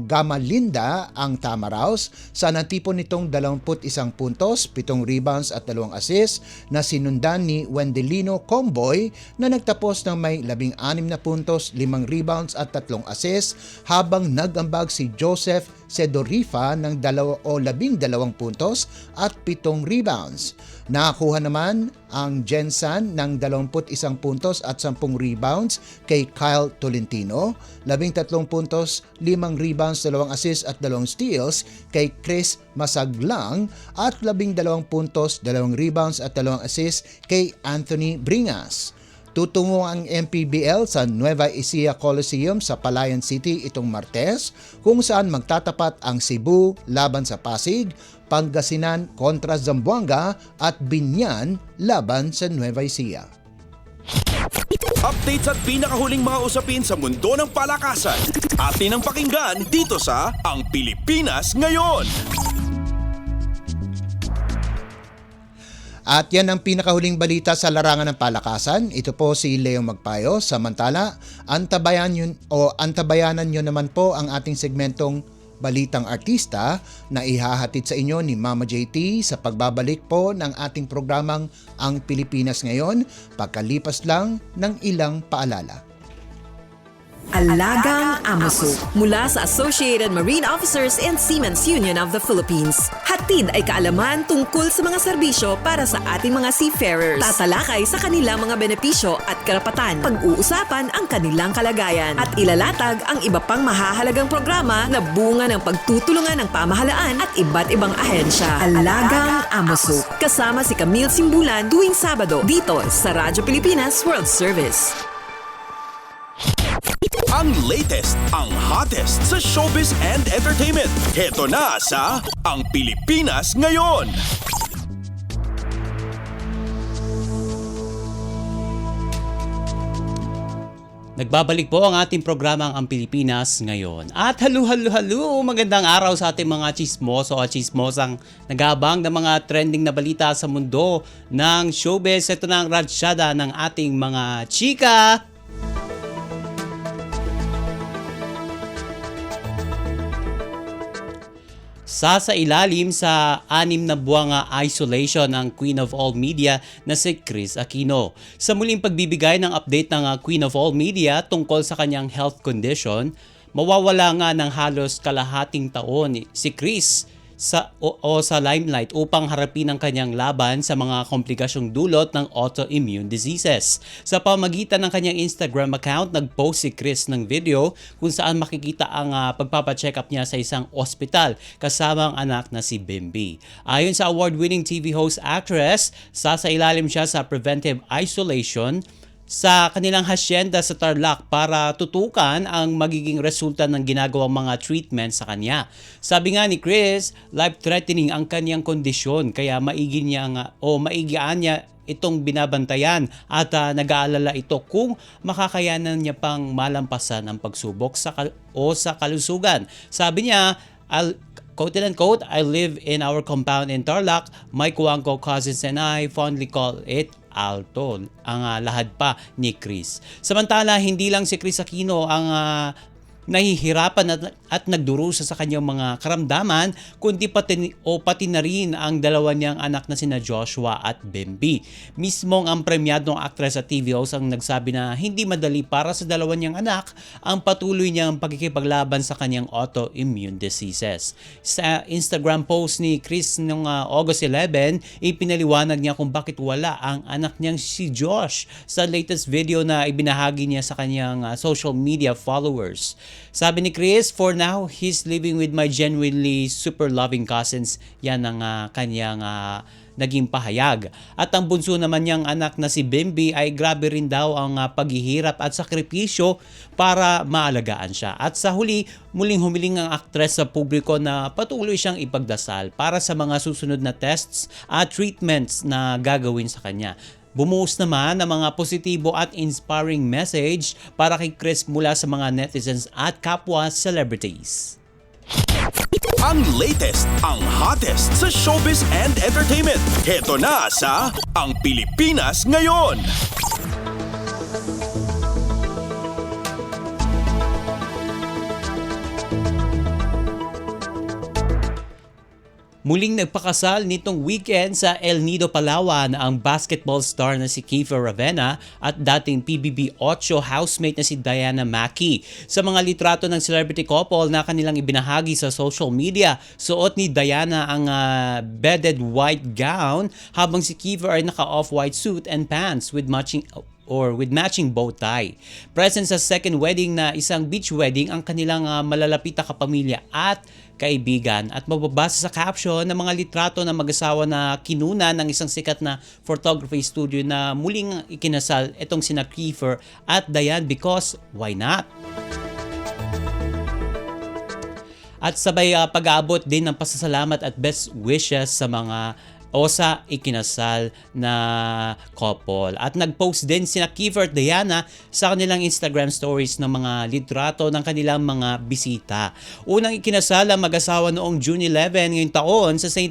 Gamalinda ang Tamaraws sa natipon nitong 21 puntos, 7 rebounds at 2 assists na sinundan ni Wendelino Comboy na nagtapos ng may 16 na puntos, 5 rebounds at 3 assists habang nagambag si Joseph Sedorifa ng 12 puntos at 7 rebounds. Nakakuha naman ang Jensan ng 21 puntos at 10 rebounds kay Kyle Tolentino, 13 puntos, 5 rebounds, 2 assists at 2 steals kay Chris Masaglang at 12 puntos, 2 rebounds at 2 assists kay Anthony Bringas. Tutungo ang MPBL sa Nueva Ecija Coliseum sa Palayan City itong Martes kung saan magtatapat ang Cebu laban sa Pasig, Pangasinan kontra Zamboanga at Binyan laban sa Nueva Ecija. Updates at pinakahuling mga usapin sa mundo ng palakasan. Atin ang pakinggan dito sa Ang Pilipinas Ngayon. At yan ang pinakahuling balita sa larangan ng palakasan. Ito po si Leo Magpayo. Samantala, antabayanan nyo naman po ang ating segmentong Balitang Artista na ihahatid sa inyo ni Mama JT sa pagbabalik po ng ating programang Ang Pilipinas Ngayon pagkalipas lang ng ilang paalala. Alagang Amoso mula sa Associated Marine Officers and Seamen's Union of the Philippines. Hatid ay kaalaman tungkol sa mga serbisyo para sa ating mga seafarers. Tatalakay sa kanilang mga benepisyo at karapatan. Pag-uusapan ang kanilang kalagayan. At ilalatag ang iba pang mahahalagang programa na bunga ng pagtutulungan ng pamahalaan at iba't ibang ahensya. Alagang Amoso. Kasama si Camille Simbulan tuwing Sabado dito sa Radyo Pilipinas World Service. Ang latest, ang hottest sa showbiz and entertainment. Heto na sa Ang Pilipinas Ngayon. Nagbabalik po ang ating programang Ang Pilipinas Ngayon. At halo, magandang araw sa ating mga chismoso at chismosang nag-aabang ng mga trending na balita sa mundo ng showbiz. Ito na ang ratsyada ng ating mga chika. Sasailalim sa 6 na buwang isolation ang Queen of All Media na si Kris Aquino. Sa muling pagbibigay ng update ng Queen of All Media tungkol sa kanyang health condition, mawawala nga ng halos kalahating taon si Kris sa limelight upang harapin ang kanyang laban sa mga komplikasyong dulot ng autoimmune diseases. Sa pamagitan ng kanyang Instagram account, nag-post si Kris ng video kung saan makikita ang pagpapacheck up niya sa isang ospital kasama ang anak na si Bimbi. Ayon sa award-winning TV host actress, sasailalim siya sa preventive isolation sa kanilang hacienda sa Tarlac para tutukan ang magiging resulta ng ginagawang mga treatment sa kanya. Sabi nga ni Kris, life-threatening ang kanyang kondisyon kaya maigian niya itong binabantayan at nag-aalala ito kung makakayanan niya pang malampasan ang pagsubok sa kalusugan. Sabi niya, quote and unquote, "I live in our compound in Tarlac. My Kuangko cousins and I fondly call it Alto." Ang lahad pa ni Chris. Samantala, hindi lang si Chris Aquino ang nahihirapan at nagdurusa sa kanyang mga karamdaman, kundi pati na rin ang dalawa niyang anak na sina Joshua at Bimby. Mismong ang premyadong actress at TV host ang nagsabi na hindi madali para sa dalawa niyang anak ang patuloy niyang pagkikipaglaban sa kanyang autoimmune diseases. Sa Instagram post ni Chris noong August 11, ipinaliwanag niya kung bakit wala ang anak niyang si Josh sa latest video na ibinahagi niya sa kanyang social media followers. Sabi ni Chris, "For now, he's living with my genuinely super loving cousins." Yan ang kanyang naging pahayag. At ang bunso naman niyang anak na si Bimby ay grabe rin daw ang paghihirap at sakripisyo para maalagaan siya. At sa huli, muling humiling ang aktres sa publiko na patuloy siyang ipagdasal para sa mga susunod na tests at treatments na gagawin sa kanya. Bumuhos naman ang mga positibo at inspiring message para kay Chris mula sa mga netizens at kapwa celebrities. Ang latest, ang hottest sa showbiz and entertainment. Heto na sa Ang Pilipinas Ngayon. Muling nagpakasal nitong weekend sa El Nido, Palawan ang basketball star na si Kiefer Ravena at dating PBB 8 housemate na si Diana Mackey. Sa mga litrato ng celebrity couple na kanilang ibinahagi sa social media, suot ni Diana ang beaded white gown habang si Kiefer ay naka-off-white suit and pants with matching bow tie. Present sa second wedding na isang beach wedding ang kanilang malalapit na kapamilya at kaibigan. At mababasa sa caption ng mga litrato ng mag-asawa na kinuna ng isang sikat na photography studio na muling ikinasal itong sina Kiefer at Diane because why not? At sabay pag-aabot din ng pasasalamat at best wishes sa mga sa ikinasal na couple. At nag-post din sina Kiefer at Diana sa kanilang Instagram stories ng mga litrato ng kanilang mga bisita. Unang ikinasal ang mag-asawa noong June 11 ngayong taon sa St.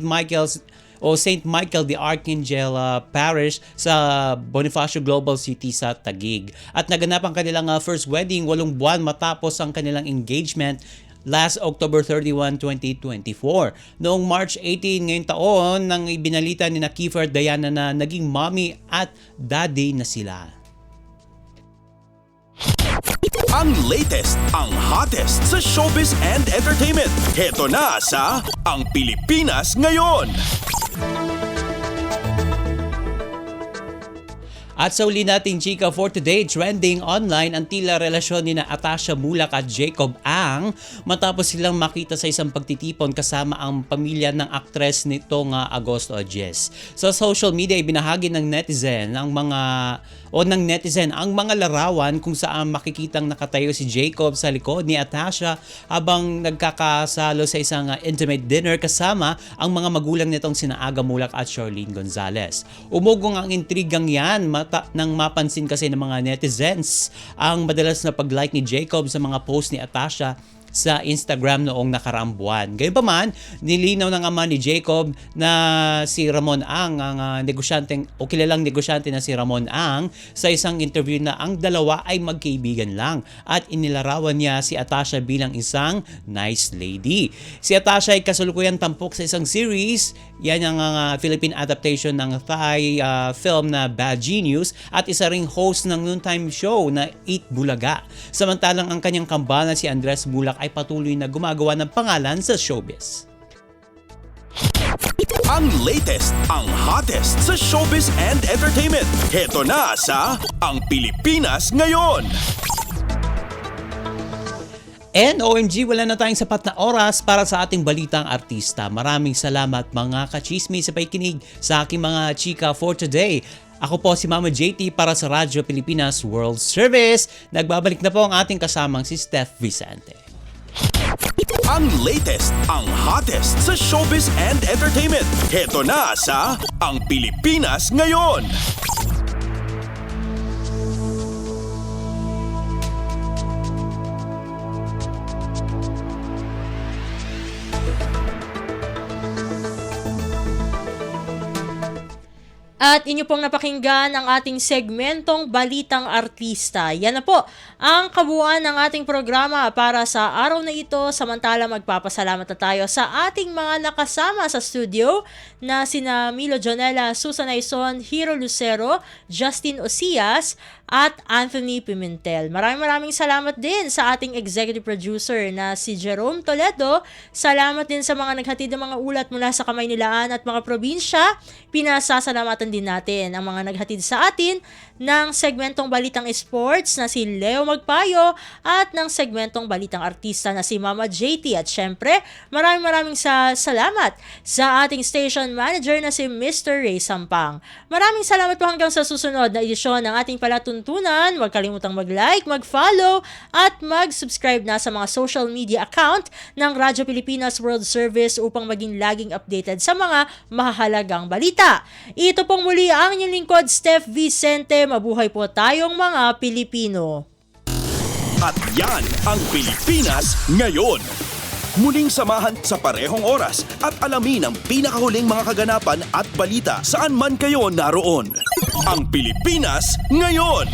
Michael the Archangel Parish sa Bonifacio Global City sa Taguig. At naganap ang kanilang first wedding 8 buwan matapos ang kanilang engagement last October 31, 2024. Noong March 18 ngayong taon, nang ibinalita ni Kiefer at Diana na naging mommy at daddy na sila. Ang latest, ang hottest sa showbiz and entertainment. Heto na sa Ang Pilipinas Ngayon. At sa uli nating chika for today, trending online ang tila relasyon ni na Atasha Mulak at Jacob Ang matapos silang makita sa isang pagtitipon kasama ang pamilya ng aktres nitong Agosto 10. Sa social media, ibinahagi ng netizen ang mga larawan kung saan makikitang nakatayo si Jacob sa likod ni Atasha habang nagkakasalo sa isang intimate dinner kasama ang mga magulang nitong sina Aga Mulak at Charlene Gonzalez. Umugong ang intrigang yan nang mapansin kasi ng mga netizens ang madalas na pag-like ni Jacob sa mga post ni Atasha sa Instagram noong nakaraang buwan. Gayunpaman, nilinaw ng ama ni Jacob na si Ramon Ang, ang kilalang negosyante na si Ramon Ang, sa isang interview na ang dalawa ay magkaibigan lang at inilarawan niya si Atasha bilang isang nice lady. Si Atasha ay kasalukuyan tampok sa isang series, yan ang Philippine adaptation ng Thai film na Bad Genius at isa ring host ng noontime show na Eat Bulaga. Samantalang ang kanyang kambana si Andres Mulak ay patuloy na gumagawa ng pangalan sa showbiz. Ang latest, ang hottest sa showbiz and entertainment. Heto na sa Ang Pilipinas Ngayon. And OMG, wala na tayong sapat na oras para sa ating balitang artista. Maraming salamat mga kachismis sa pakikinig sa aking mga chika for today. Ako po si Mama JT para sa Radyo Pilipinas World Service. Nagbabalik na po ang ating kasamang si Steph Vicente. Ang latest, ang hottest sa showbiz and entertainment. Heto na sa Ang Pilipinas Ngayon. At inyo pong napakinggan ang ating segmentong Balitang Artista. Yan na po ang kabuuan ng ating programa para sa araw na ito. Samantala magpapasalamat na tayo sa ating mga nakasama sa studio na sina Milo Jonella, Susan Aison, Hiro Lucero, Justin Osias at Anthony Pimentel. Maraming salamat din sa ating executive producer na si Jerome Toledo. Salamat din sa mga naghatid ng mga ulat mula sa Kamaynilaan at mga probinsya. Pinasasalamatan din natin ang mga naghatid sa atin ng segmentong Balitang Sports na si Leo Magpayo at ng segmentong Balitang Artista na si Mama JT. At syempre, maraming salamat sa ating station manager na si Mr. Ray Sampang. Maraming salamat po hanggang sa susunod na edisyon ng ating palatuntunan. Huwag kalimutang mag-like, mag-follow at mag-subscribe na sa mga social media account ng Radyo Pilipinas World Service upang maging laging updated sa mga mahalagang balita. Ito pong muli ang inyong lingkod, Steph Vicente. Mabuhay po tayong mga Pilipino. At yan ang Pilipinas Ngayon. Muling samahan sa parehong oras at alamin ang pinakahuling mga kaganapan at balita saan man kayo naroon. Ang Pilipinas Ngayon.